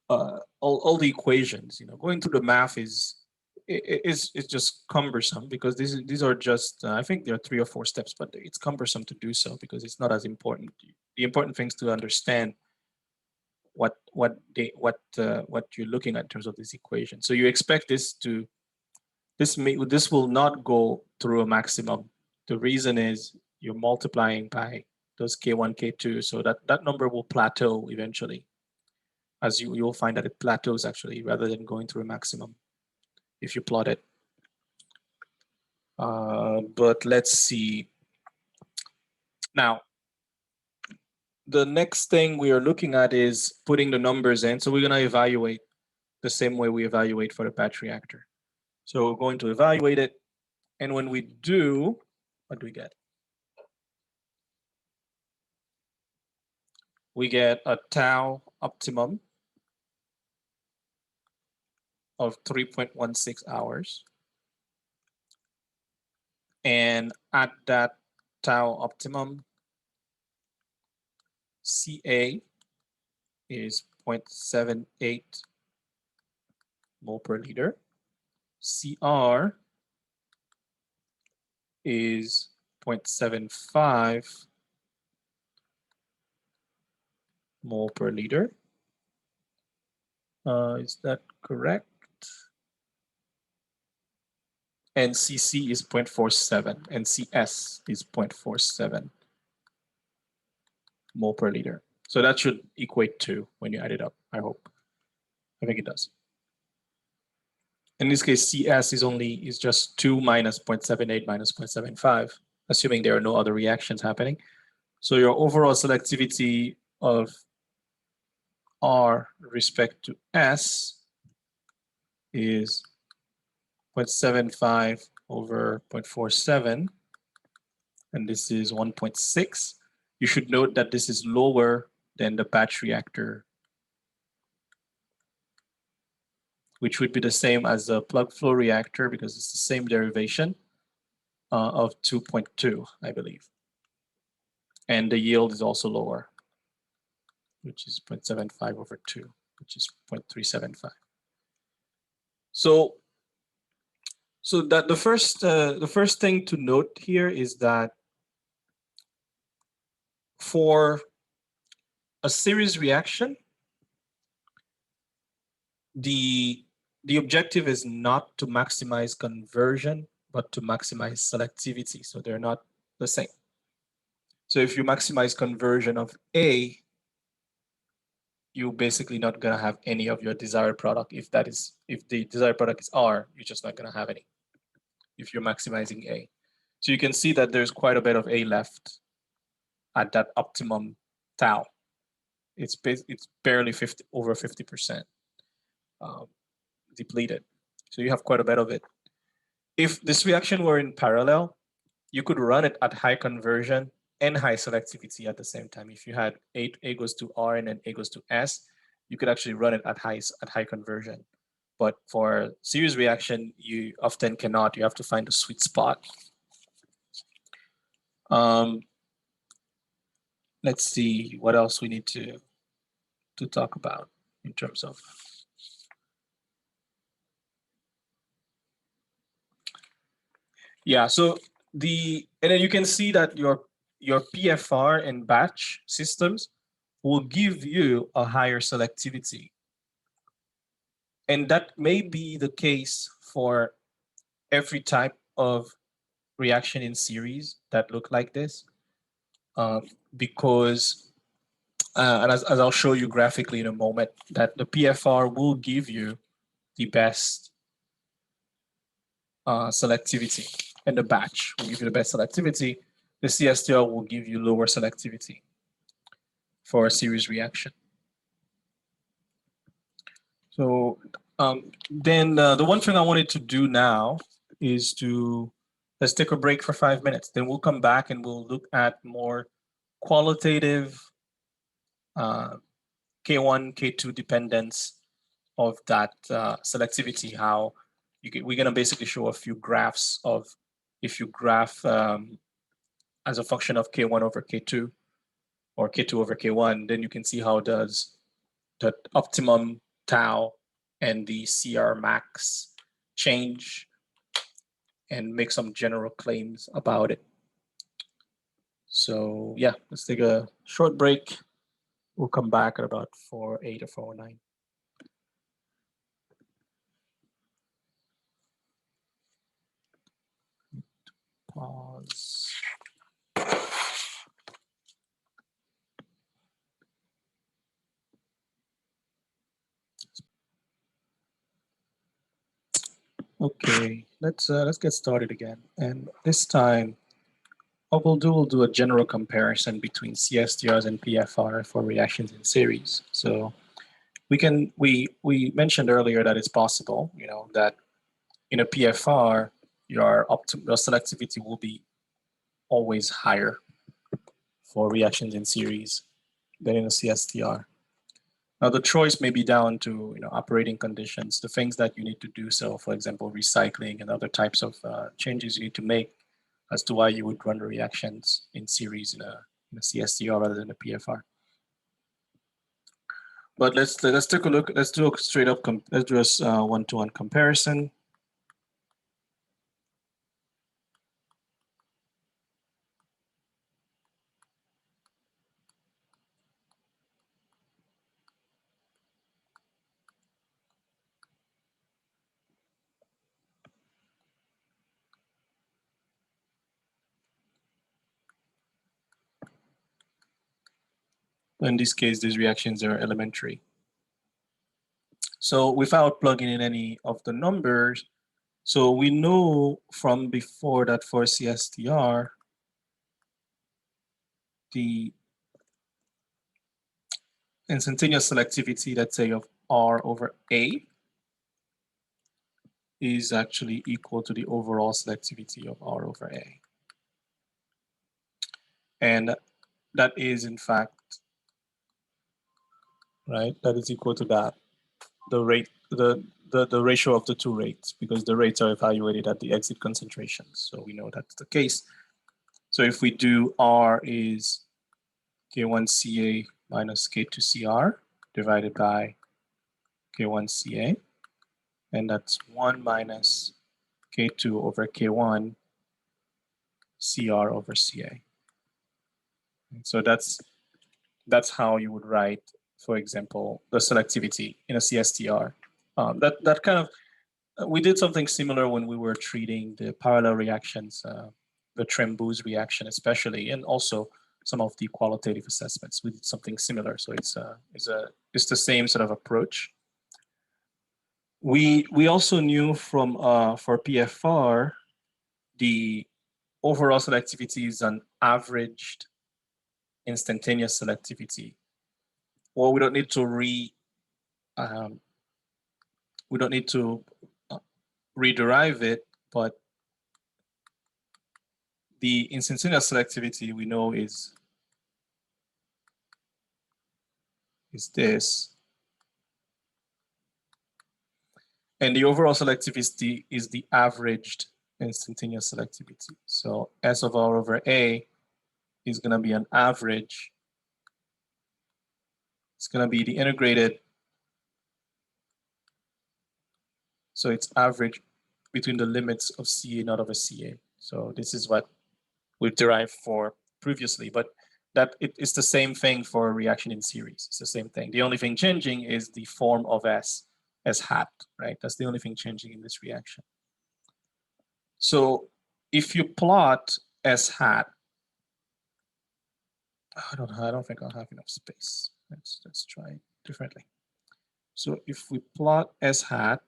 all the equations. Going through the math is just cumbersome because these are just I think there are 3 or 4 steps, but it's cumbersome to do so because it's not as important. The important thing is to understand what you're looking at in terms of this equation. So you expect this will not go through a maximum. The reason is you're multiplying by those K1, K2, so that number will plateau eventually. As you'll find that it plateaus actually rather than going through a maximum if you plot it. But let's see. Now, the next thing we are looking at is putting the numbers in. So we're going to evaluate the same way we evaluate for the batch reactor. So we're going to evaluate it. And when we do, what do we get? we get a tau optimum of 3.16 hours. And at that tau optimum, Ca is 0.78 mole per liter. Cr is 0.75 mole per liter. Is that correct? And Cc is 0.47 and Cs is 0.47 mole per liter. So that should equate to when you add it up, I hope. I think it does. In this case, Cs is just 2 minus 0.78 minus 0.75, assuming there are no other reactions happening. So your overall selectivity of R respect to S is 0.75 over 0.47, and this is 1.6. You should note that this is lower than the batch reactor, which would be the same as the plug flow reactor because it's the same derivation of 2.2, I believe. And the yield is also lower, which is 0.75 over 2, which is 0.375. So that the first thing to note here is that for a series reaction, the objective is not to maximize conversion, but to maximize selectivity. So they're not the same. So if you maximize conversion of A, you're basically not gonna have any of your desired product. If the desired product is R, you're just not gonna have any if you're maximizing A. So you can see that there's quite a bit of A left at that optimum tau. It's barely over 50% depleted. So you have quite a bit of it. If this reaction were in parallel, you could run it at high conversion and high selectivity at the same time. If you had A goes to R and then A goes to S, you could actually run it at high conversion. But for series reaction, you often cannot. You have to find a sweet spot. Let's see what else we need to talk about in terms of. Yeah, so and then you can see that your PFR and batch systems will give you a higher selectivity. And that may be the case for every type of reaction in series that look like this, because, and as I'll show you graphically in a moment, that the PFR will give you the best selectivity, and the batch will give you the best selectivity. The CSTR will give you lower selectivity for a series reaction. So then the one thing I wanted to do now is let's take a break for 5 minutes. Then we'll come back and we'll look at more qualitative K1, K2 dependence of that selectivity. How we're gonna basically show a few graphs of if you graph as a function of K1 over K2 or K2 over K1, then you can see how does the optimum tau and the CR max change and make some general claims about it. So yeah, let's take a short break. We'll come back at about 4:08 or 4:09. Pause. Okay, let's get started again. And this time, what we'll do a general comparison between CSTRs and PFR for reactions in series. So we mentioned earlier that it's possible, that in a PFR, your selectivity will be always higher for reactions in series than in a CSTR. Now the choice may be down to operating conditions, the things that you need to do. So for example, recycling and other types of changes you need to make as to why you would run the reactions in series in a CSTR rather than a PFR. But let's take a look. Let's do a straight up. Let's do a one-to-one comparison. In this case, these reactions are elementary. So without plugging in any of the numbers, so we know from before that for CSTR, the instantaneous selectivity, let's say, of R over A is actually equal to the overall selectivity of R over A. And that is, in fact, right, that is equal to that, the rate, the ratio of the two rates, because the rates are evaluated at the exit concentrations. So we know that's the case. So if we do R is K1CA minus K2CR divided by K1CA, and that's 1 minus K2 over K1 CR over CA. And so that's how you would write, for example, the selectivity in a CSTR. That kind of, we did something similar when we were treating the parallel reactions, the Trem-Booz reaction especially, and also some of the qualitative assessments. We did something similar, so it's the same sort of approach. We also knew from for PFR, the overall selectivity is an averaged instantaneous selectivity. Well, we don't need to rederive it, but the instantaneous selectivity we know is this. And the overall selectivity is the averaged instantaneous selectivity. So S of R over A is going to be an average. It's going to be the integrated. So it's average between the limits of CA not over CA. So this is what we've derived for previously, but that it's the same thing for a reaction in series. It's the same thing. The only thing changing is the form of S hat, right? That's the only thing changing in this reaction. So if you plot S hat, I don't think I'll have enough space. Let's try it differently. So if we plot S hat,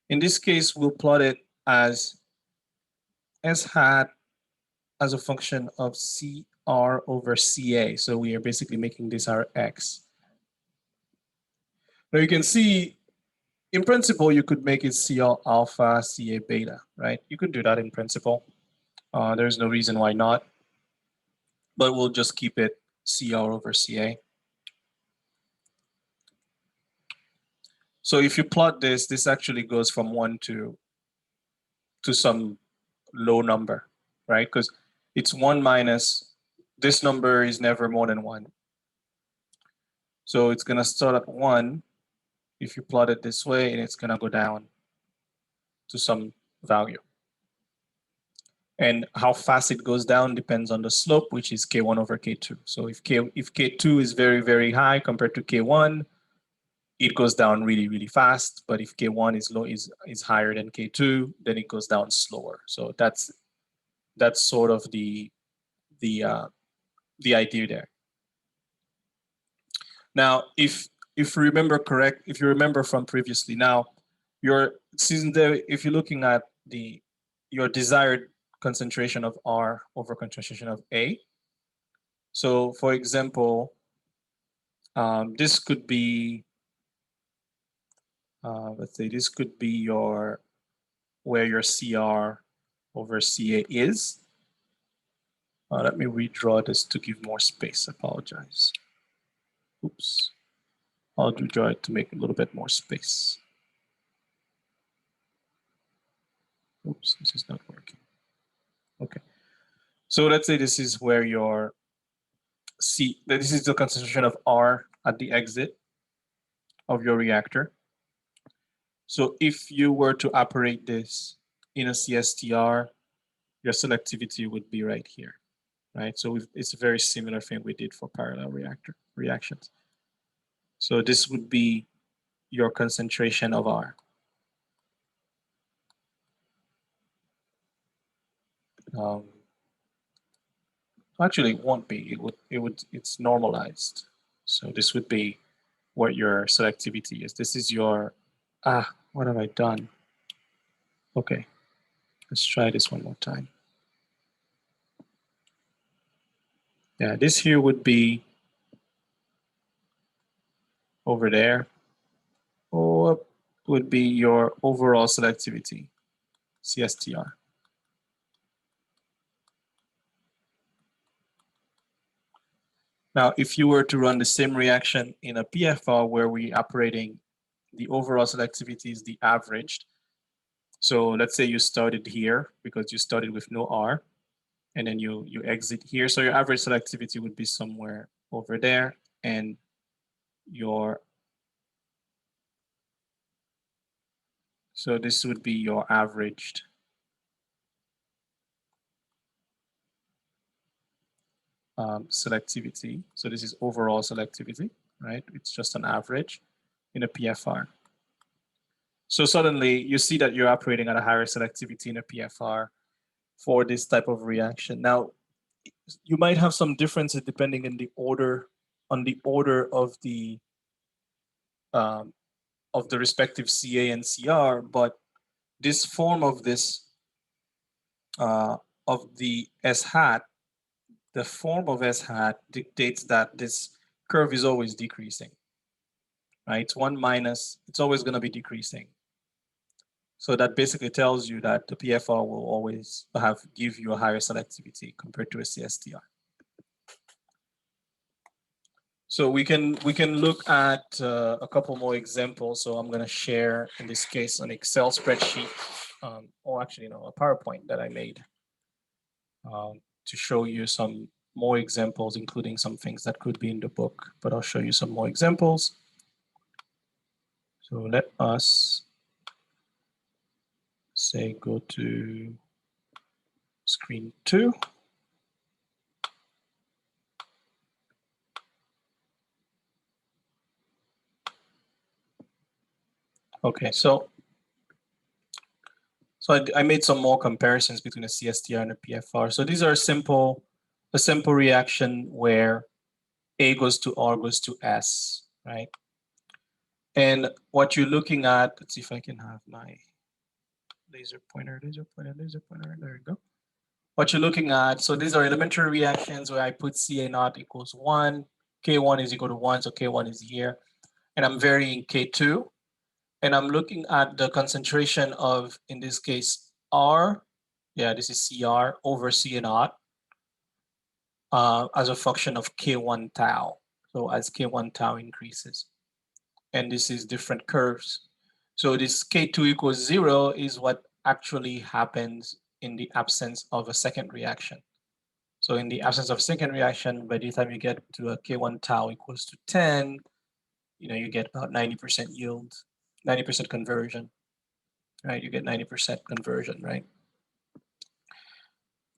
in this case, we'll plot it as S hat as a function of CR over CA. So we are basically making this our X. Now you can see, in principle, you could make it CL alpha, CA beta, right? You could do that in principle. There's no reason why not, but we'll just keep it CR over CA. So if you plot this, this actually goes from 1 to some low number, right? Because it's 1 minus, this number is never more than 1. So it's going to start at 1 if you plot it this way, and it's going to go down to some value. And how fast it goes down depends on the slope, which is K1 over K2. So if K2 is very, very high compared to K1, it goes down really, really fast. But if K1 is higher than K2, then it goes down slower. So that's sort of the idea there. Now, if you remember from previously, now if you're looking at your desired concentration of R over concentration of A. So for example, this could be, let's say this could be where your CR over CA is. Let me redraw this to give more space. Apologize. Oops. I'll redraw it to make a little bit more space. Oops, this is not working. Okay. So let's say this is where your this is the concentration of R at the exit of your reactor. So if you were to operate this in a CSTR, your selectivity would be right here, right? So it's a very similar thing we did for parallel reactor reactions. So this would be your concentration of R. Actually, it won't be. It's normalized. So this would be what your selectivity is. This is your, what have I done? Okay, let's try this one more time. Yeah, this here would be over there, or would be your overall selectivity, CSTR. Now, if you were to run the same reaction in a PFR where we're operating, the overall selectivity is the averaged. So let's say you started here because you started with no R, and then you exit here. So your average selectivity would be somewhere over there, and so this would be your averaged selectivity. So this is overall selectivity, right? It's just an average in a PFR. So suddenly you see that you're operating at a higher selectivity in a PFR for this type of reaction. Now, you might have some differences depending on the order of the respective CA and CR, but this form of this of the S hat, the form of S hat dictates that this curve is always decreasing, right? It's 1 minus, it's always going to be decreasing. So that basically tells you that the PFR will always give you a higher selectivity compared to a CSTR. So we can look at a couple more examples. So I'm going to share, in this case, an Excel spreadsheet, or actually, a PowerPoint that I made to show you some more examples, including some things that could be in the book. But I'll show you some more examples. So let us say go to screen 2. Okay, so I made some more comparisons between a CSTR and a PFR. So these are a simple reaction where A goes to R goes to S, right? And what you're looking at, let's see if I can have my laser pointer, there we go. What you're looking at, so these are elementary reactions where I put Ca naught equals 1, K1 is equal to 1, so K1 is here. And I'm varying K2. And I'm looking at the concentration of, in this case, R, yeah, this is CR over C naught as a function of K1 tau. So as K1 tau increases. And this is different curves. So this K2 equals 0 is what actually happens in the absence of a second reaction. So in the absence of second reaction, by the time you get to a K1 tau equals to 10, you get about 90% yield, 90% conversion, right? You get 90% conversion, right?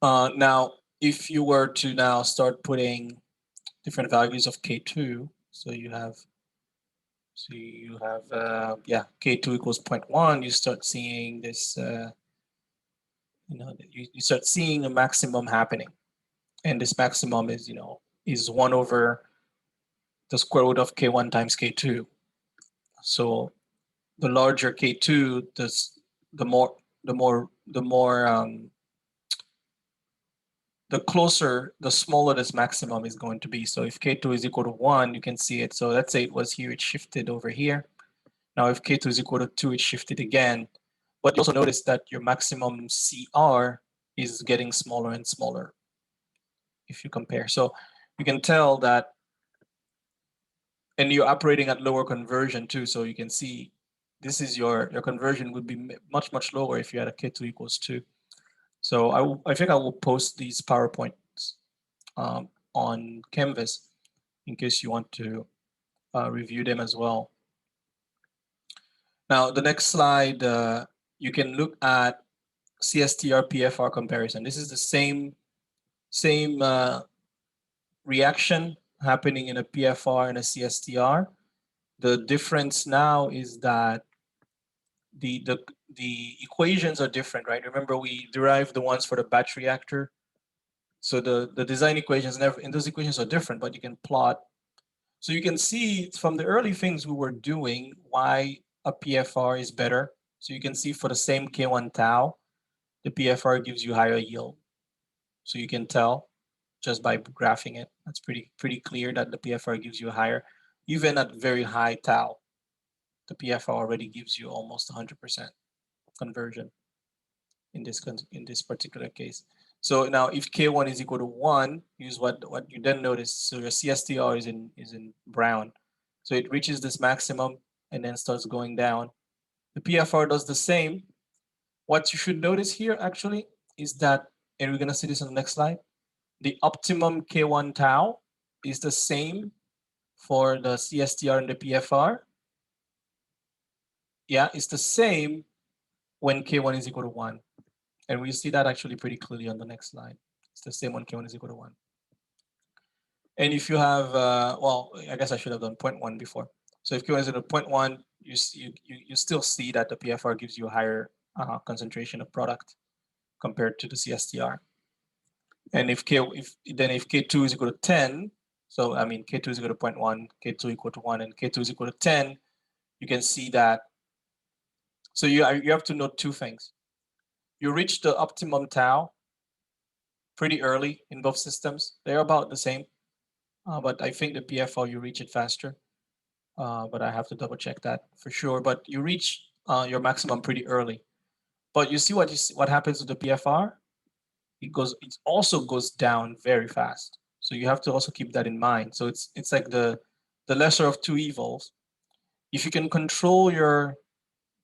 Now, if you were to now start putting different values of K2, so you have K2 equals 0.1, you start seeing this, you start seeing a maximum happening. And this maximum is, is 1 over the square root of K1 times K2. So the larger K2, the smaller this maximum is going to be. So if K2 is equal to 1, you can see it. So let's say it was here, it shifted over here. Now if K2 is equal to 2, it shifted again. But you also notice that your maximum CR is getting smaller and smaller. if you compare. So you can tell that, and you're operating at lower conversion too. So you can see this is your conversion would be much, much lower if you had a K2 equals 2. So I think I will post these PowerPoints on Canvas in case you want to review them as well. Now, the next slide, you can look at CSTR PFR comparison. This is the same reaction happening in a PFR and a CSTR. The difference now is that the equations are different, right? Remember, we derived the ones for the batch reactor. So the design equations and those equations are different, but you can plot. So you can see from the early things we were doing why a PFR is better. So you can see for the same K1 tau, the PFR gives you higher yield. So you can tell just by graphing it. That's pretty clear that the PFR gives you higher, even at very high tau. The PFR already gives you almost 100% conversion in this particular case. So now if K1 is equal to 1, use what you then notice. So your CSTR is in brown. So it reaches this maximum and then starts going down. The PFR does the same. What you should notice here actually is that, and we're gonna see this on the next slide, the optimum K1 tau is the same for the CSTR and the PFR. Yeah, it's the same when K1 is equal to 1. And we see that actually pretty clearly on the next slide. It's the same when K1 is equal to 1. And if you have, well, I guess I should have done 0.1 before. So if K1 is equal to 0.1, you still see that the PFR gives you a higher concentration of product compared to the CSTR. And if K2 is equal to 10, so I mean K2 is equal to 0.1, K2 equal to 1, and K2 is equal to 10, you can see that. So you have to note two things. You reach the optimum tau pretty early in both systems. They're about the same, but I think the PFR you reach it faster. But I have to double check that for sure. But you reach your maximum pretty early. But you see what happens with the PFR? It also goes down very fast. So you have to also keep that in mind. So it's like the lesser of two evils. If you can control your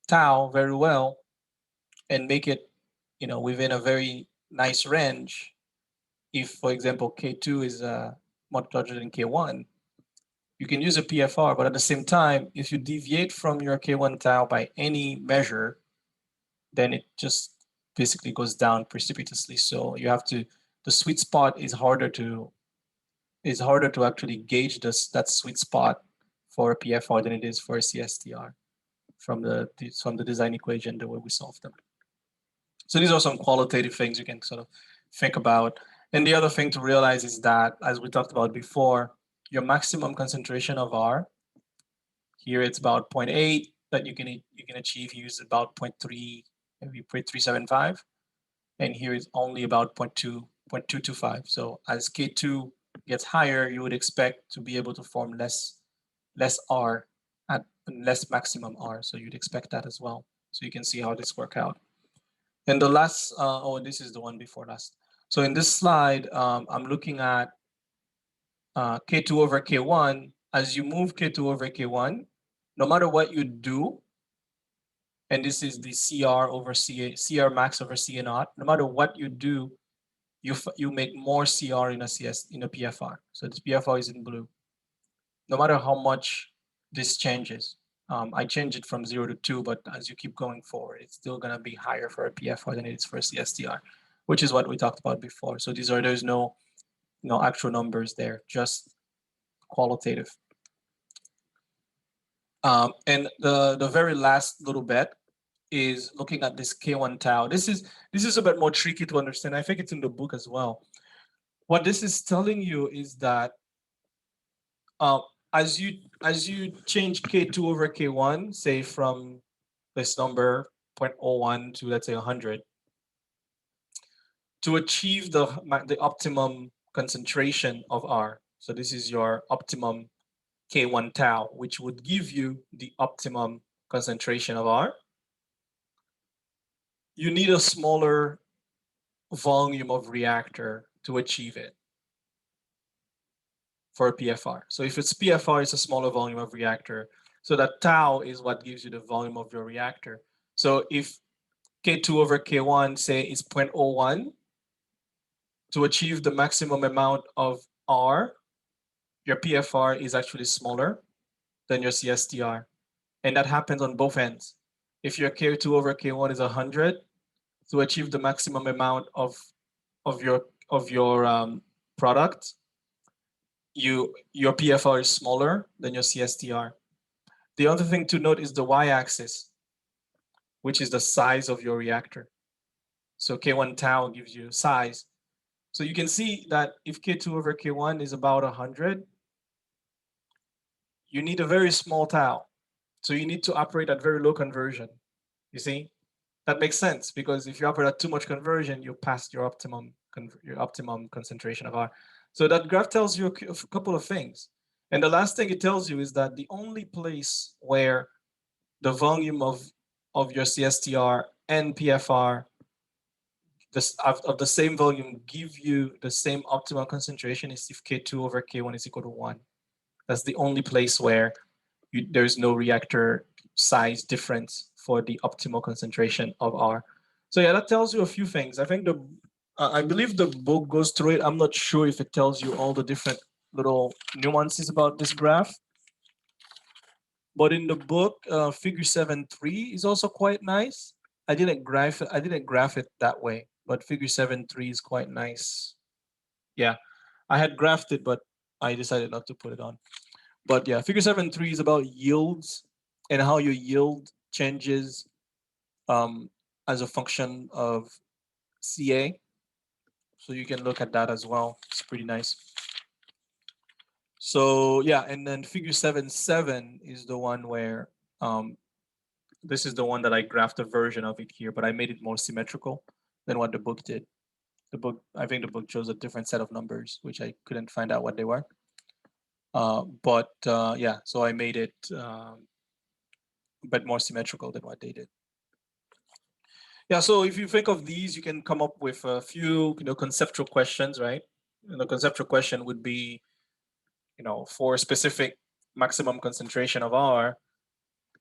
tau very well and make it, within a very nice range, if, for example, K2 is much larger than K1, you can use a PFR, but at the same time, if you deviate from your K1 tau by any measure, then it just basically goes down precipitously. So you have to, the sweet spot is harder to actually gauge that sweet spot for a PFR than it is for a CSTR from the design equation, the way we solve them. So these are some qualitative things you can sort of think about. And the other thing to realize is that, as we talked about before, your maximum concentration of R, here it's about 0.8 that you can achieve. Use about 0.3, maybe 0.375, and here is only about 0.225. So as K2 gets higher, you would expect to be able to form less R at less maximum R. So you'd expect that as well. So you can see how this work out. And the last, this is the one before last. So in this slide, I'm looking at K2 over K1. As you move K2 over K1, no matter what you do, and this is the CR over CR max over CA naught, no matter what you do, you make more CR in a PFR. So this PFR is in blue. No matter how much this changes. I changed it from 0 to 2, but as you keep going forward, it's still going to be higher for a PFR than it is for a CSTR, which is what we talked about before. So there's no actual numbers there, just qualitative. And the very last little bit is looking at this K1 tau. This is a bit more tricky to understand. I think it's in the book as well. What this is telling you is that as you change K2 over K1, say from this number 0.01 to, let's say, 100, to achieve the optimum concentration of R. So this is your optimum K1 tau, which would give you the optimum concentration of R. You need a smaller volume of reactor to achieve it. for a PFR. So if it's PFR, it's a smaller volume of reactor. So that tau is what gives you the volume of your reactor. So if K2 over K1, say, is 0.01, to achieve the maximum amount of R, your PFR is actually smaller than your CSTR. And that happens on both ends. If your K2 over K1 is 100, to achieve the maximum amount of your product, your PFR is smaller than your CSTR. The other thing to note is the y-axis, which is the size of your reactor. So K1 tau gives you size. So you can see that if K2 over K1 is about 100, you need a very small tau. So you need to operate at very low conversion. You see? That makes sense because if you operate at too much conversion, you pass your optimum concentration of R. So that graph tells you a couple of things. And the last thing it tells you is that the only place where the volume of your CSTR and PFR of the same volume give you the same optimal concentration is if K2 over K1 is equal to 1. That's the only place where there's no reactor size difference for the optimal concentration of R. So yeah, that tells you a few things. I think I believe the book goes through it. I'm not sure if it tells you all the different little nuances about this graph. But in the book, figure 7.3 is also quite nice. I didn't graph it that way, but figure 7.3 is quite nice. Yeah, I had graphed it, but I decided not to put it on. But yeah, figure 7.3 is about yields and how your yield changes as a function of CA. So you can look at that as well. It's pretty nice. So yeah, and then figure 7.7 is the one where this is the one that I graphed a version of it here, but I made it more symmetrical than what the book did. I think the book shows a different set of numbers, which I couldn't find out what they were. Yeah, so I made it a bit more symmetrical than what they did. Yeah, so if you think of these, you can come up with a few, conceptual questions, right? And the conceptual question would be, for a specific maximum concentration of R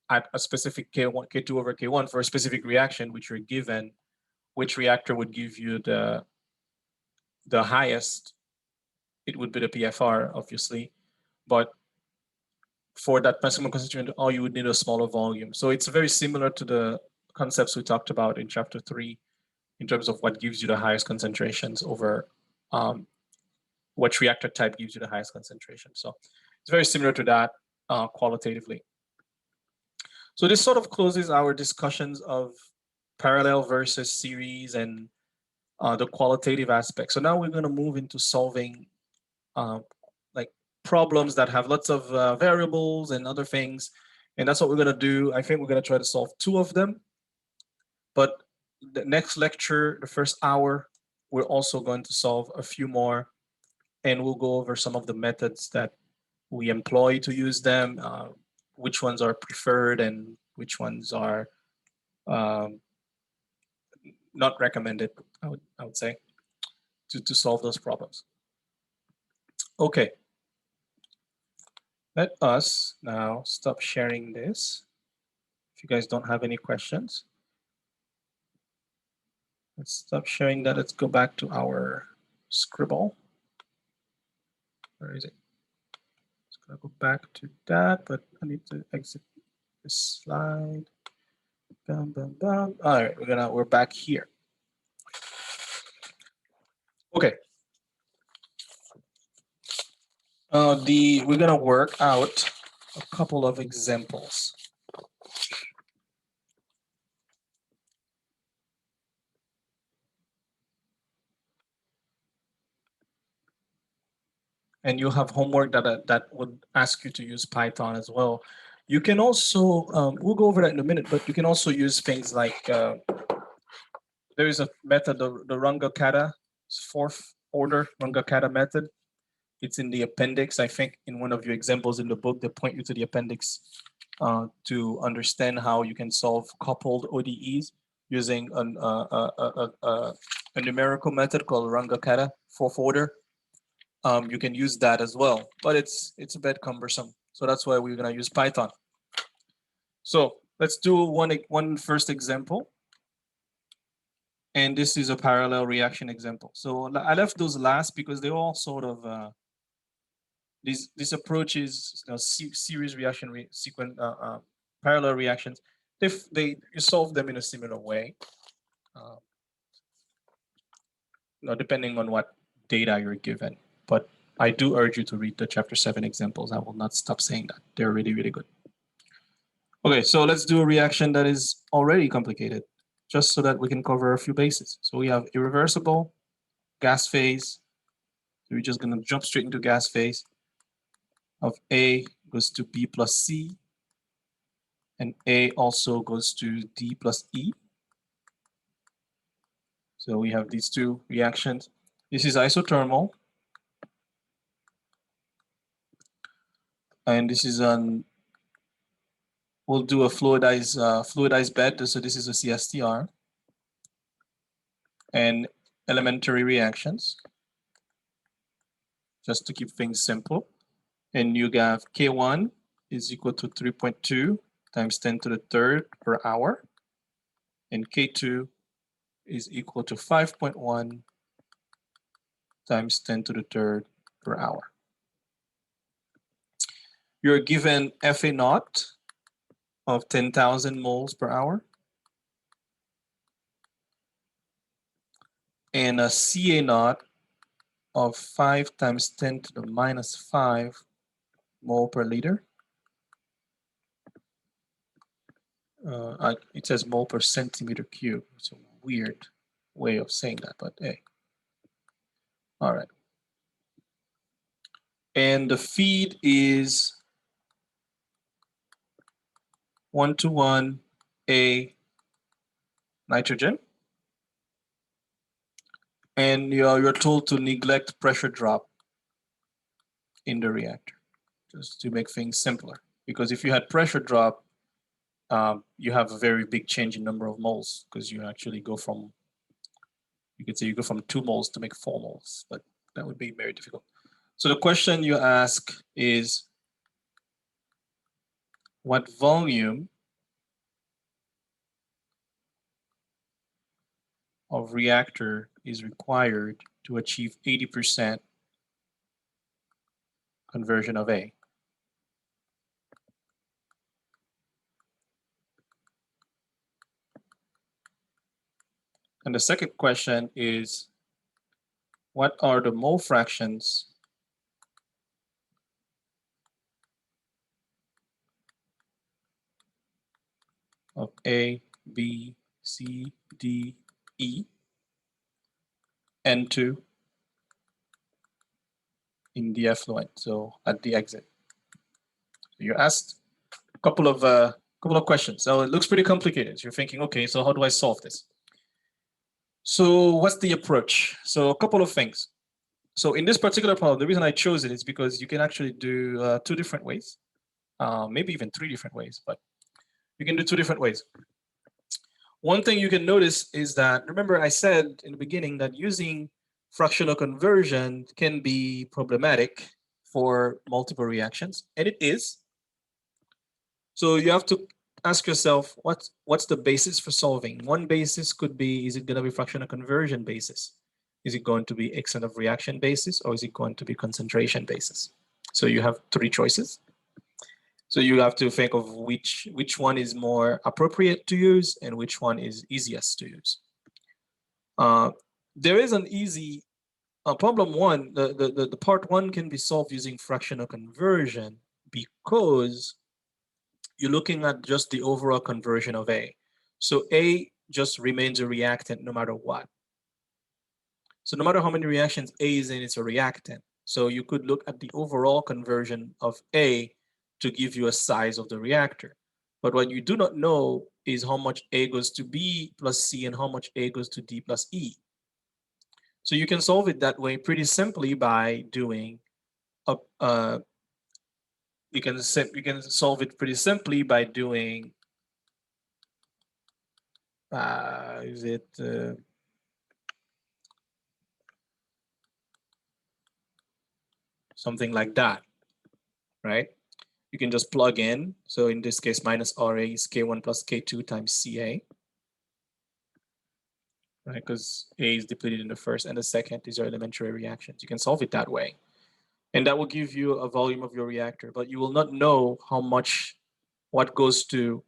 at a specific K1, K2 over K1 for a specific reaction, which you're given, which reactor would give you the highest? It would be the PFR, obviously, but for that maximum concentration, all you would need a smaller volume. So it's very similar to the concepts we talked about in chapter 3 in terms of what gives you the highest concentrations over which reactor type gives you the highest concentration. So it's very similar to that qualitatively. So this sort of closes our discussions of parallel versus series and the qualitative aspect. So now we're going to move into solving like problems that have lots of variables and other things. And that's what we're going to do. I think we're going to try to solve 2 of them. But the next lecture, the first hour, we're also going to solve a few more. And we'll go over some of the methods that we employ to use them, which ones are preferred and which ones are not recommended, I would say, to solve those problems. Okay. Let us now stop sharing this. If you guys don't have any questions, let's stop sharing that. Let's go back to our Scribble. Where is it? It's gonna go back to that, but I need to exit this slide. Bam, bam, bam. All right, we're back here. Okay. We're gonna work out a couple of examples. And you have homework that would ask you to use Python as well. You can also, we'll go over that in a minute, but you can also use things like, there is a method, the Runge-Kutta 4th order Runge-Kutta method. It's in the appendix. I think in one of your examples in the book, they point you to the appendix to understand how you can solve coupled ODEs using a numerical method called Runge-Kutta 4th order. you can use that as well, but it's a bit cumbersome. So that's why we're gonna use Python. So let's do one first example. And this is a parallel reaction example. So I left those last because they're all sort of these approaches, series reaction sequence, parallel reactions. They you solve them in a similar way, uh, depending on what data you're given. But I do urge you to read the chapter 7 examples. I will not stop saying that. They're really, really good. Okay, so let's do a reaction that is already complicated, just so that we can cover a few bases. So we have irreversible, gas phase. So we're just gonna jump straight into gas phase of A goes to B plus C, and A also goes to D plus E. So we have these two reactions. This is isothermal, and this is we'll do a fluidized bed. So this is a CSTR, and elementary reactions, just to keep things simple. And you have K1 is equal to 3.2 times 10 to the third per hour, and K2 is equal to 5.1 times 10 to the third per hour. You're given FA naught of 10,000 moles per hour and a CA naught of 5 times 10 to the minus 5 mole per liter. It says mole per centimeter cube. It's a weird way of saying that, but hey. All right. And the feed is 1:1 A nitrogen. And you're told to neglect pressure drop in the reactor, just to make things simpler. Because if you had pressure drop, you have a very big change in number of moles, because you actually go from, you could say you go from 2 moles to make 4 moles, but that would be very difficult. So the question you ask is, what volume of reactor is required to achieve 80% conversion of A? And the second question is, what are the mole fractions of A, B, C, D, E, N2 in the effluent, so at the exit? You're asked a couple of questions. So it looks pretty complicated. So you're thinking, okay, so how do I solve this? So what's the approach? So a couple of things. So in this particular problem, the reason I chose it is because you can actually do 2 different ways, maybe even 3 different ways, but you can do 2 different ways. One thing you can notice is that, remember I said in the beginning that using fractional conversion can be problematic for multiple reactions, and it is. So you have to ask yourself, what's the basis for solving? One basis could be, is it going to be fractional conversion basis? Is it going to be extent of reaction basis, or is it going to be concentration basis? So you have 3 choices. So you have to think of which one is more appropriate to use and which one is easiest to use. There is an easy problem one. The part 1 can be solved using fractional conversion because you're looking at just the overall conversion of A. So A just remains a reactant no matter what. So no matter how many reactions A is in, it's a reactant. So you could look at the overall conversion of A to give you a size of the reactor. But what you do not know is how much A goes to B plus C and how much A goes to D plus E. So you can solve it that way pretty simply by doing you can solve it pretty simply by doing is it something like that, right? You can just plug in. So in this case, minus RA is K1 plus K2 times CA, right? Because A is depleted in the first and the second. These are elementary reactions. You can solve it that way. And that will give you a volume of your reactor, but you will not know how much, what goes to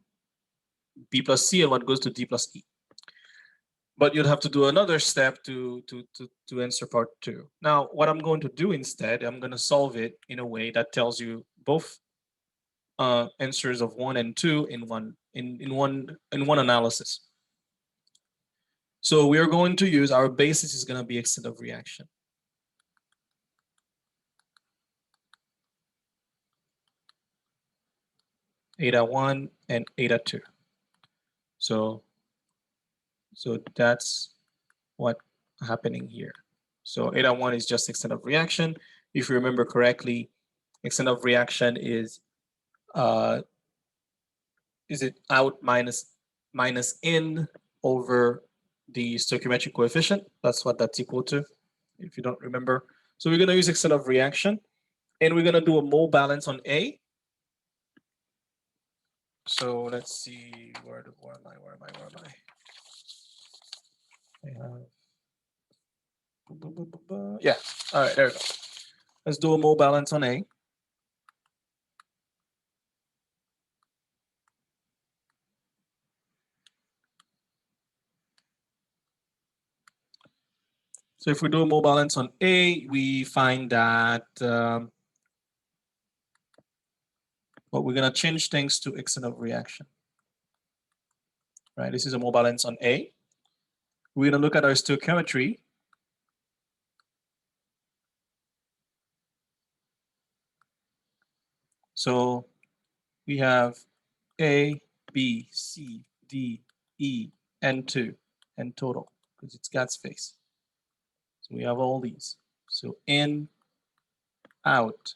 B plus C and what goes to D plus E. But you'd have to do another step to answer part 2. Now, what I'm going to do instead, I'm going to solve it in a way that tells you both answers of 1 and 2 in one analysis. So we are going to use, our basis is going to be extent of reaction. Eta 1 and eta 2. So that's what's happening here. So eta 1 is just extent of reaction. If you remember correctly, extent of reaction is it out minus in over the stoichiometric coefficient? That's what that's equal to, if you don't remember. So we're going to use extent of reaction, and we're going to do a mole balance on A. So let's see, where am I? Yeah, all right, there we go. Let's do a mole balance on A. So if we do a mole balance on A, we find that well, we're going to change things to extent of reaction. Right, this is a mole balance on A. We're going to look at our stoichiometry. So we have A, B, C, D, E, N2, and total, because it's gas phase. So we have all these. So in, out,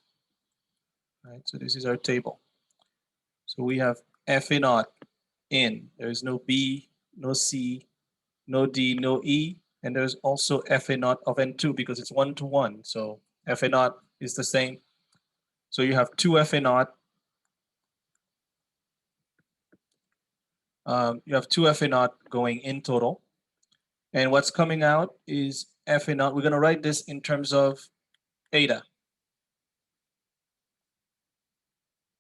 right? So this is our table. So we have FA naught in. There is no B, no C, no D, no E, and there's also FA naught of N2 because it's 1 to 1. So FA naught is the same. So you have 2 FA naught. You have 2 FA naught going in total. And what's coming out is FA naught. We're going to write this in terms of eta.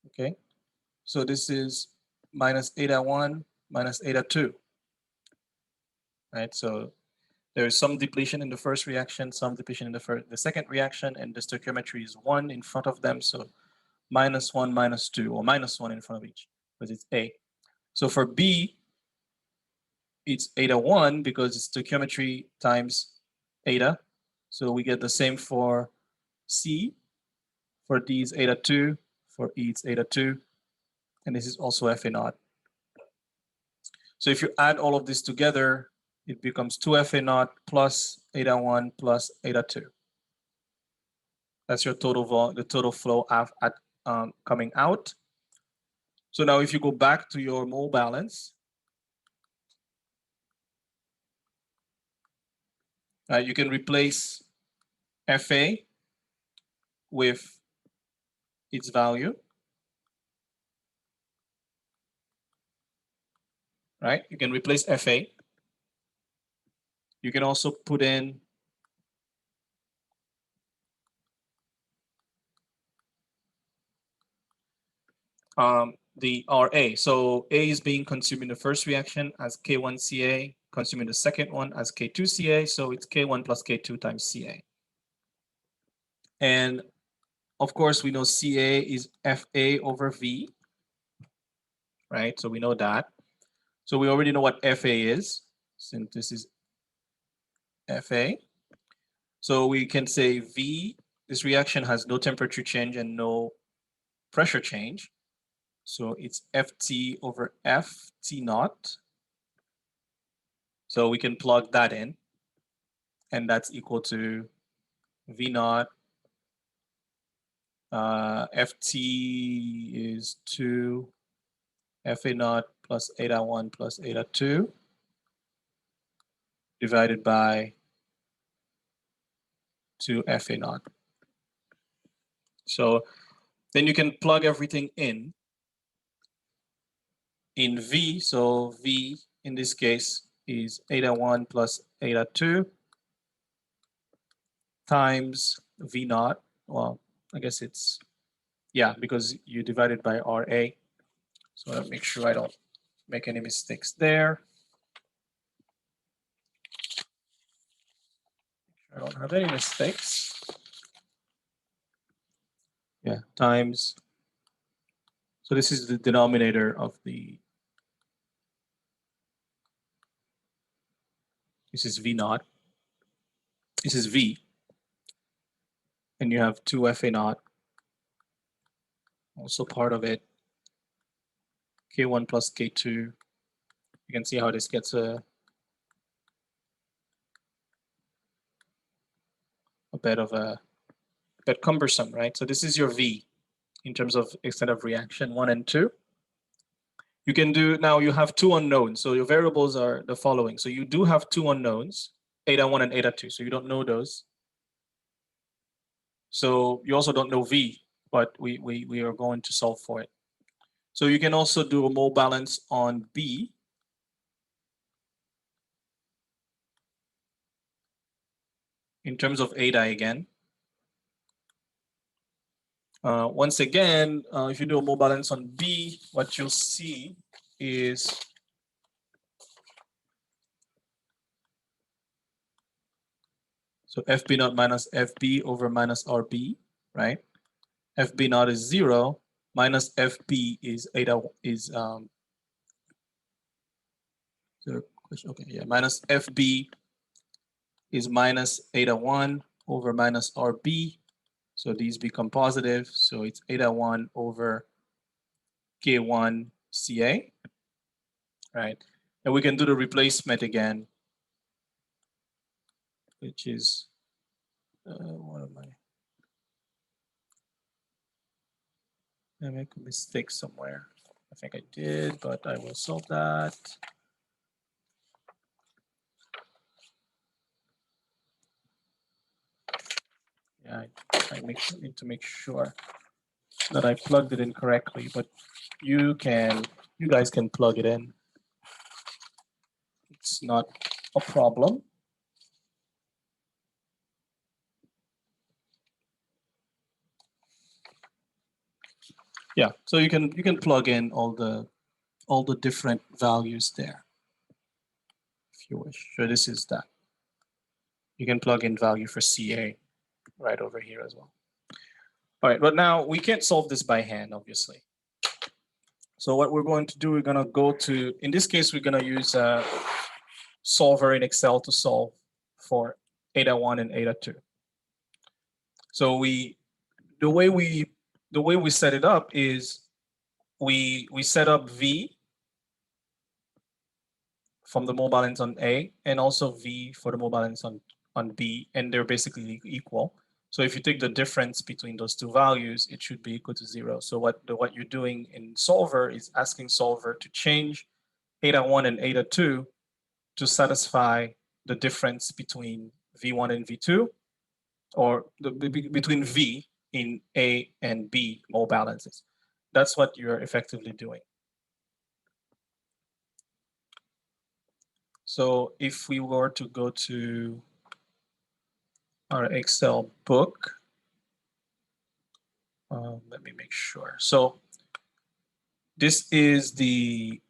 Okay. So this is minus eta 1 minus eta 2. Right. So there is some depletion in the first reaction, some depletion in the second reaction, and the stoichiometry is 1 in front of them. So minus 1, minus 2, or minus 1 in front of each, because it's A. So for B, it's eta 1 because it's stoichiometry times eta. So we get the same for C. For D is eta 2. For E, it's eta 2. And this is also FA naught. So if you add all of this together, it becomes 2 FA naught plus eta 1 plus eta 2. That's your total the total flow coming out. So now if you go back to your mole balance, you can replace FA with its value, right? You can replace FA. You can also put in the RA. So A is being consumed in the first reaction as K1CA, consumed in the second one as K2CA. So it's K1 plus K2 times CA. And of course, we know CA is FA over V, right? So we know that. So we already know what FA is, since this is FA. So we can say V, this reaction has no temperature change and no pressure change. So it's FT over FT naught. So we can plug that in, and that's equal to V naught. FT is 2 FA naught plus eta 1 plus eta 2 divided by 2 FA naught. So then you can plug everything in V. So V in this case is eta1 plus eta2 times V naught. Well, I guess it's, yeah, because you divide it by RA. So I'll make sure I don't make any mistakes there. I don't have any mistakes. Yeah, times. So this is the denominator of the, this is V naught. This is V. And you have 2 FA naught, also part of it, K1 plus K2. You can see how this gets a bit cumbersome, right? So this is your V in terms of extent of reaction 1 and 2. You can do, now you have 2 unknowns. So your variables are the following. So you do have 2 unknowns, eta1 and eta2. So you don't know those. So you also don't know V, but we are going to solve for it. So you can also do a mole balance on B. In terms of eta again. Once again, if you do a mole balance on B, what you'll see is so FB naught minus FB over minus RB, right? FB naught is 0, minus FB is eta is okay, yeah, minus FB is minus eta1 over minus RB. So these become positive. So it's eta1 over K1 CA, right? And we can do the replacement again, which is, what am I make a mistake somewhere. I think I did, but I will solve that. Yeah, I need to make sure that I plugged it in correctly, but you guys can plug it in. It's not a problem. Yeah, so you can plug in all the different values there if you wish. So this is that. You can plug in value for CA right over here as well. All right, but now we can't solve this by hand, obviously. So what we're going to do, we're going to go to, in this case, we're going to use a solver in Excel to solve for eta1 and eta2. So the way we set it up is we set up V from the mole balance on A and also V for the mole balance on B, and they're basically equal. So if you take the difference between those two values, it should be equal to 0. So what you're doing in solver is asking solver to change eta1 and eta2 to satisfy the difference between V1 and V2, or between V in A and B mole balances. That's what you're effectively doing. So if we were to go to our Excel book, let me make sure. So this is the,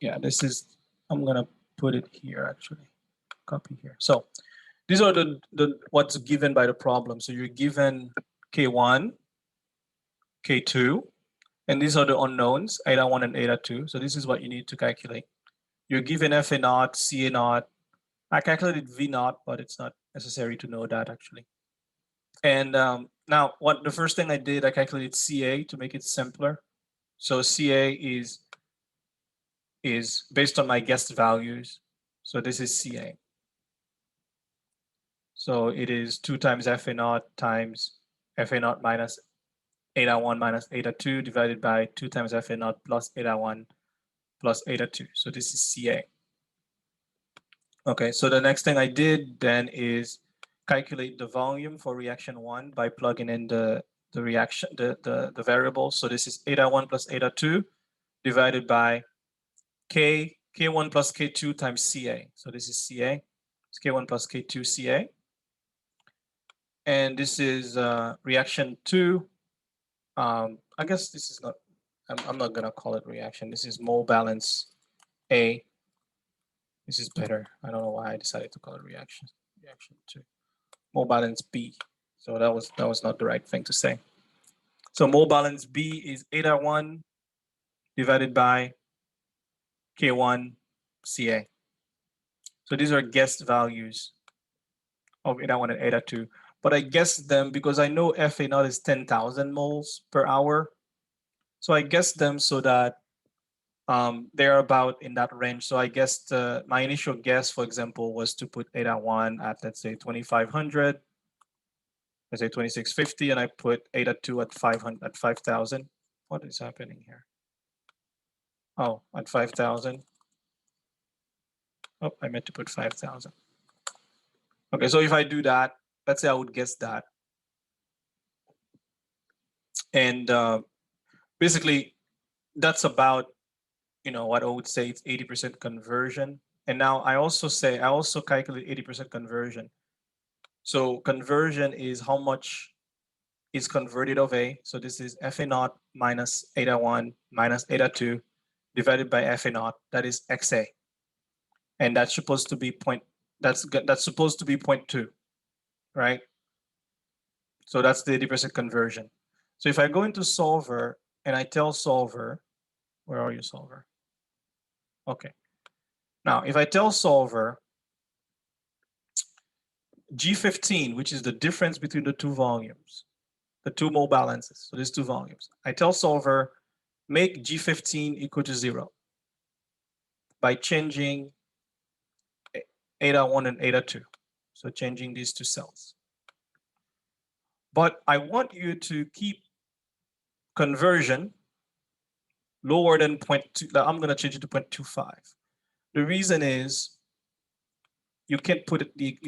yeah, this is, I'm gonna put it here actually, copy here. So these are the what's given by the problem. So you're given K1, K2, and these are the unknowns, eta1 and eta2. So this is what you need to calculate. You're given FA naught, CA naught. I calculated V naught, but it's not necessary to know that actually. And now the first thing I did, I calculated CA to make it simpler. So CA is based on my guessed values. So this is CA. So it is 2 times FA naught times FA naught minus eta1 minus eta2 divided by 2 times FA naught plus eta1 plus eta2. So this is CA. Okay, so the next thing I did then is calculate the volume for reaction 1 by plugging in the reaction, the variable. So this is eta1 plus eta2 divided by K1 plus K2 times Ca. So this is Ca. It's K1 plus K2 Ca. And this is reaction 2. I guess this is not, I'm not going to call it reaction. This is mole balance A. This is better. I don't know why I decided to call it reaction 2. Mole balance B. So that was not the right thing to say. So mole balance B is eta1 divided by K1 Ca. So these are guessed values of eta1 and eta2. But I guessed them because I know FA naught is 10,000 moles per hour. So I guessed them so that they're about in that range. So I guessed my initial guess, for example, was to put eta1 at, let's say, 2,500. Let's say 2,650, and I put eta2 at 500 at 5,000. What is happening here? Oh, at 5,000. Oh, I meant to put 5,000. Okay, so if I do that, let's say I would guess that. And basically, that's about, what I would say it's 80% conversion. And now I also calculate 80% conversion. So conversion is how much is converted of A. So this is FA naught minus eta1 minus eta2 divided by FA naught. That is XA. And that's supposed to be that's supposed to be 0.2, right? So that's the 80% conversion. So if I go into solver and I tell solver, where are you, solver? Okay. Now, if I tell solver G15, which is the difference between the two volumes, the two mole balances, so there's two volumes. I tell solver, make G15 equal to 0 by changing eta1 and eta2. So changing these two cells. But I want you to keep conversion lower than 0.2. I'm going to change it to 0.25. The reason is you can't put the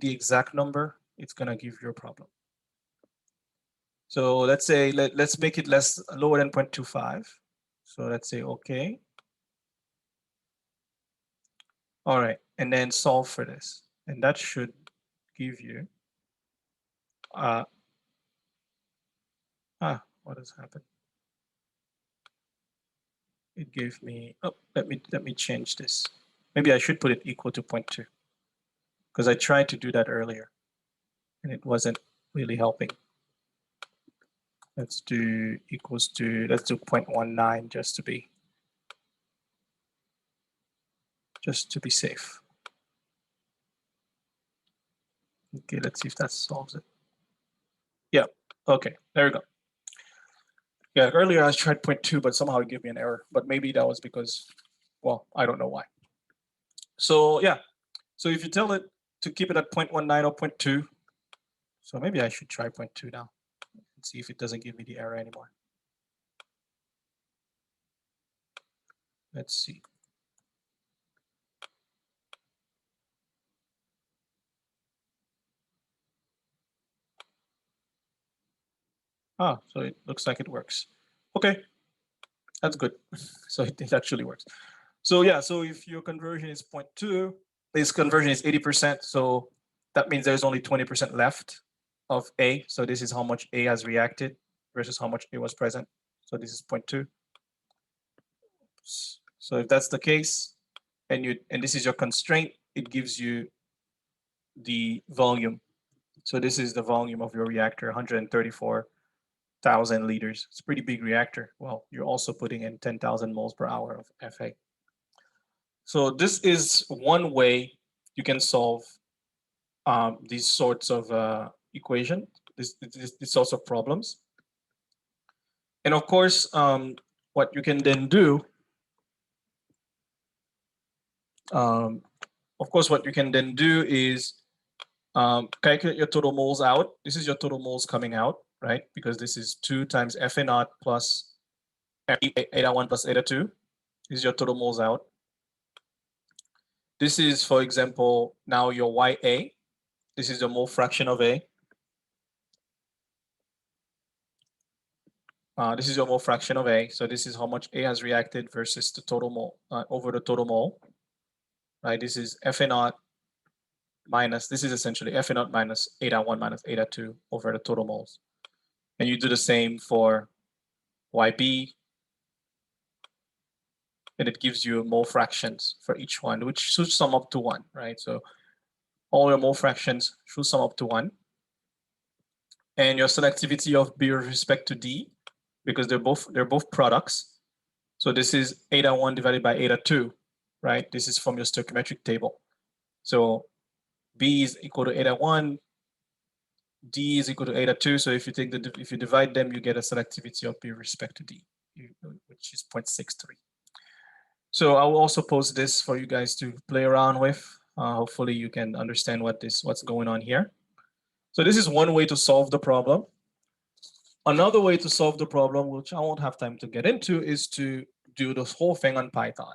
exact number. It's going to give you a problem. So let's say let's make it lower than 0.25. So let's say okay. All right, and then solve for this, and that should give you what has happened? It gave me, oh, let me change this. Maybe I should put it equal to 0.2 because I tried to do that earlier and it wasn't really helping. Let's do equals to, let's do 0.19 just to be safe. Okay, let's see if that solves it. Yeah, okay, there we go. Yeah, earlier I tried 0.2, but somehow it gave me an error. But maybe that was because, well, I don't know why. So yeah, so if you tell it to keep it at 0.19 or 0.2, so maybe I should try 0.2 now and see if it doesn't give me the error anymore. Let's see. Ah, so it looks like it works. Okay, that's good. So it actually works. So yeah, so if your conversion is 0.2, this conversion is 80%. So that means there's only 20% left of A. So this is how much A has reacted versus how much A was present. So this is 0.2. So if that's the case, and this is your constraint, it gives you the volume. So this is the volume of your reactor, 134,000 liters. It's a pretty big reactor. Well, you're also putting in 10,000 moles per hour of FA. So this is one way you can solve these sorts of equation, these sorts of problems. And of course, what you can then do, is calculate your total moles out. This is your total moles coming out, right? Because this is 2 times FA naught plus eta1 plus eta2. This is your total moles out. This is, for example, now your YA. This is the mole fraction of A. This is your mole fraction of A. So this is how much A has reacted versus the total mole over the total mole. Right. This is Fa naught minus. This is essentially Fa naught minus eta1 minus eta2 over the total moles. And you do the same for YB. And it gives you mole fractions for each one, which should sum up to 1, right? So all your mole fractions should sum up to 1. And your selectivity of B with respect to D, because they're both products. So this is eta1 divided by eta2, right? This is from your stoichiometric table. So B is equal to eta1, D is equal to eta2. So if you divide them, you get a selectivity of B with respect to D, which is 0.63. So I will also post this for you guys to play around with. Hopefully you can understand what's going on here. So this is one way to solve the problem. Another way to solve the problem, which I won't have time to get into, is to do this whole thing on Python,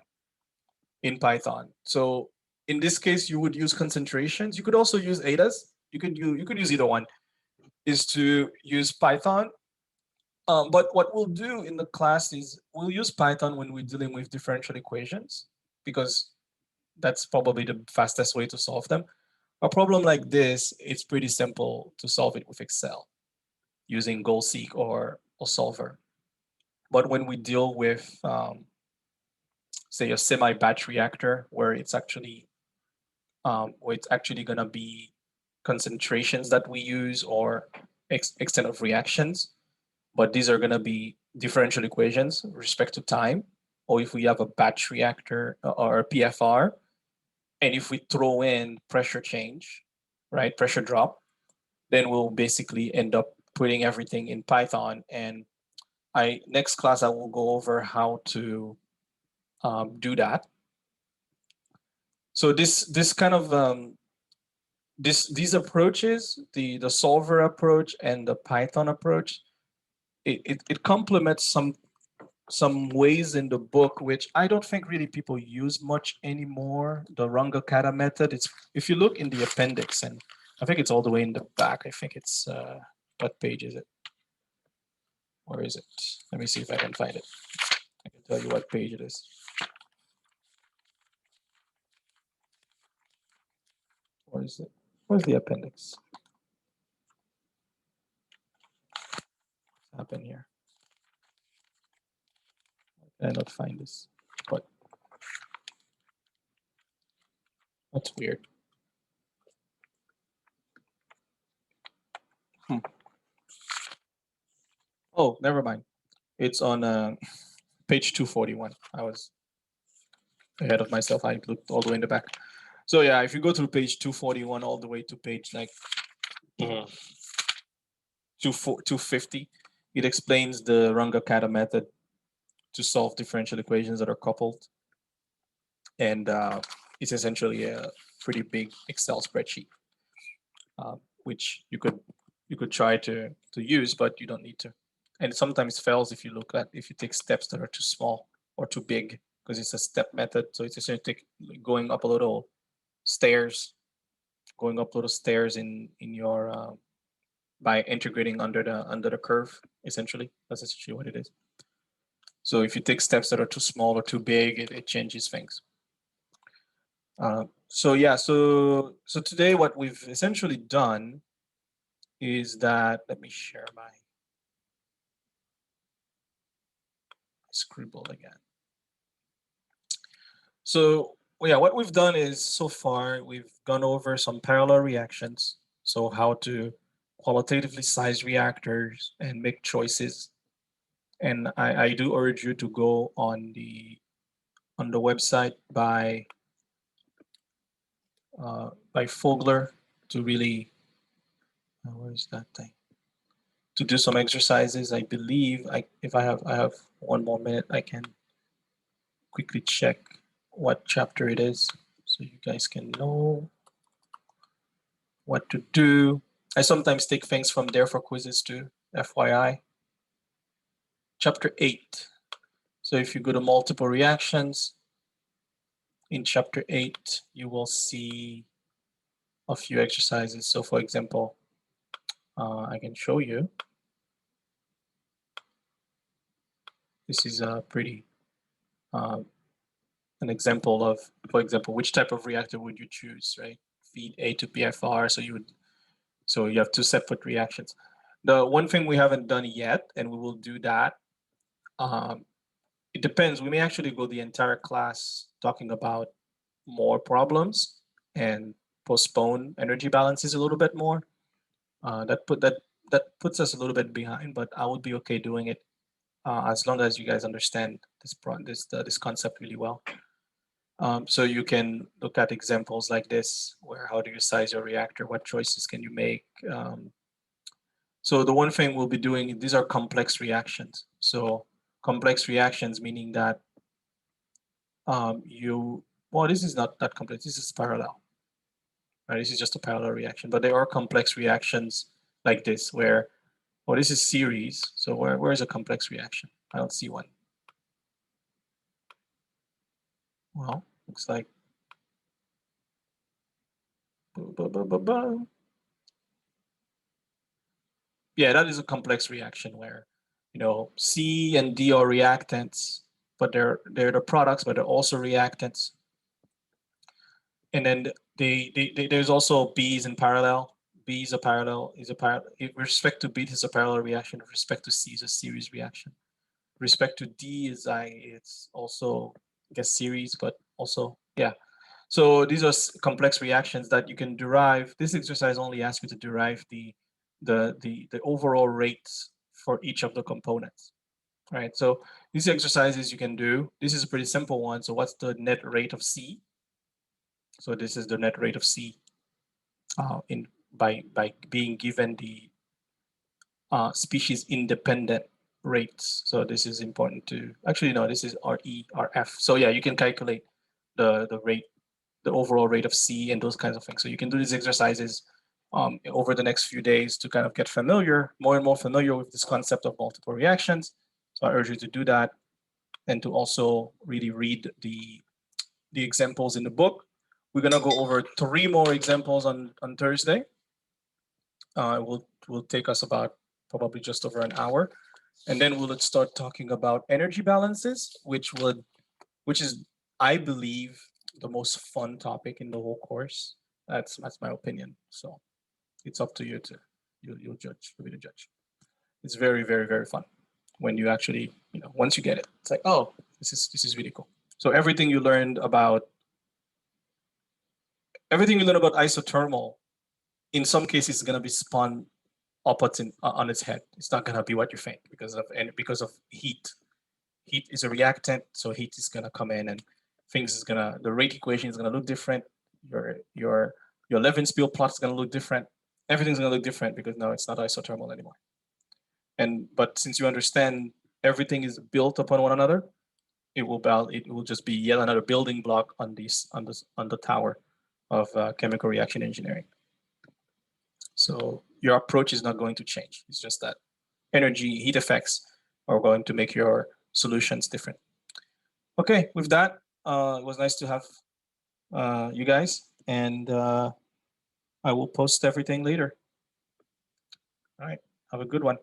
in Python. So in this case, you would use concentrations. You could also use etas. You could use either one, is to use Python. But what we'll do in the class is we'll use Python when we're dealing with differential equations, because that's probably the fastest way to solve them. A problem like this, it's pretty simple to solve it with Excel using GoalSeek or Solver. But when we deal with, say, a semi-batch reactor where it's actually gonna be concentrations that we use or extent of reactions, but these are gonna be differential equations with respect to time, or if we have a batch reactor or a PFR, and if we throw in pressure change, right, pressure drop, then we'll basically end up putting everything in Python. And next class I will go over how to do that. So this kind of these approaches, the solver approach and the Python approach, it complements some ways in the book which I don't think really people use much anymore. The Runge-Kutta method. It's, if you look in the appendix, and I think it's all the way in the back. I think it's what page is it? Where is it? Let me see if I can find it. I can tell you what page it is. Where is it? Where's the appendix? What's happened here? I cannot find this. But that's weird. Oh, never mind. It's on page 241. I was ahead of myself. I looked all the way in the back. So yeah, if you go through page 241 all the way to page like 250, it explains the Runge-Kutta method to solve differential equations that are coupled. And it's essentially a pretty big Excel spreadsheet, which you could try to use, but you don't need to. And it sometimes fails if you take steps that are too small or too big, because it's a step method. So it's essentially going up a little stairs, in your by integrating under the curve. Essentially, that's essentially what it is. So if you take steps that are too small or too big, it changes things. So yeah, so today what we've essentially done is that, let me share my scribble again. So yeah, what we've done is, so far we've gone over some parallel reactions. So how to qualitatively size reactors and make choices. And I do urge you to go on the website by Fogler to really, where's that thing? To do some exercises. I believe if I have 1 more minute, I can quickly check what chapter it is so you guys can know what to do. I sometimes take things from there for quizzes too, FYI. Chapter 8. So if you go to multiple reactions, in chapter 8, you will see a few exercises. So for example, I can show you. This is a pretty an example of, for example, which type of reactor would you choose, right? Feed A to PFR, so you have two separate reactions. The one thing we haven't done yet, and we will do that, it depends. We may actually go the entire class talking about more problems and postpone energy balances a little bit more. That puts us a little bit behind, but I would be okay doing it as long as you guys understand this concept really well. So you can look at examples like this, where how do you size your reactor? What choices can you make? So the one thing we'll be doing, these are complex reactions. So complex reactions, meaning that well, this is not that complex. This is parallel. Right? This is just a parallel reaction, but there are complex reactions like this where, well, this is series. So where is a complex reaction? I don't see one. Well, looks like yeah, that is a complex reaction where, C and D are reactants, but they're the products, but they're also reactants. And then there's also B is in parallel. B is a parallel, with respect to B, it's a parallel reaction. With respect to C, is a series reaction. With respect to D it's also, I guess, series, but also, yeah. So these are complex reactions that you can derive. This exercise only asks you to derive the overall rates for each of the components, right? So these exercises you can do. This is a pretty simple one. So what's the net rate of C? So this is the net rate of C by being given the species independent rates. So this is important to, actually, no, this is RE, RF. So yeah, you can calculate the rate, the overall rate of C and those kinds of things. So you can do these exercises over the next few days to kind of get more and more familiar with this concept of multiple reactions. So I urge you to do that, and to also really read the examples in the book. We're gonna go over 3 more examples on Thursday. It will take us about probably just over an hour, and then we'll start talking about energy balances, which is, I believe, the most fun topic in the whole course. That's my opinion. So it's up to you to you'll judge. You'll be the judge. It's very, very, very fun when you actually, once you get it, it's like, oh, this is really cool. So everything you learned about isothermal, in some cases, is going to be spun up on its head. It's not going to be what you think because of heat. Heat is a reactant, so heat is going to come in, and the rate equation is going to look different. Your Levenspiel plot is going to look different. Everything's going to look different because now it's not isothermal anymore. But since you understand everything is built upon one another, it will just be yet another building block on the tower of chemical reaction engineering. So your approach is not going to change. It's just that heat effects are going to make your solutions different. Okay, with that, it was nice to have you guys, and I will post everything later. All right, have a good one.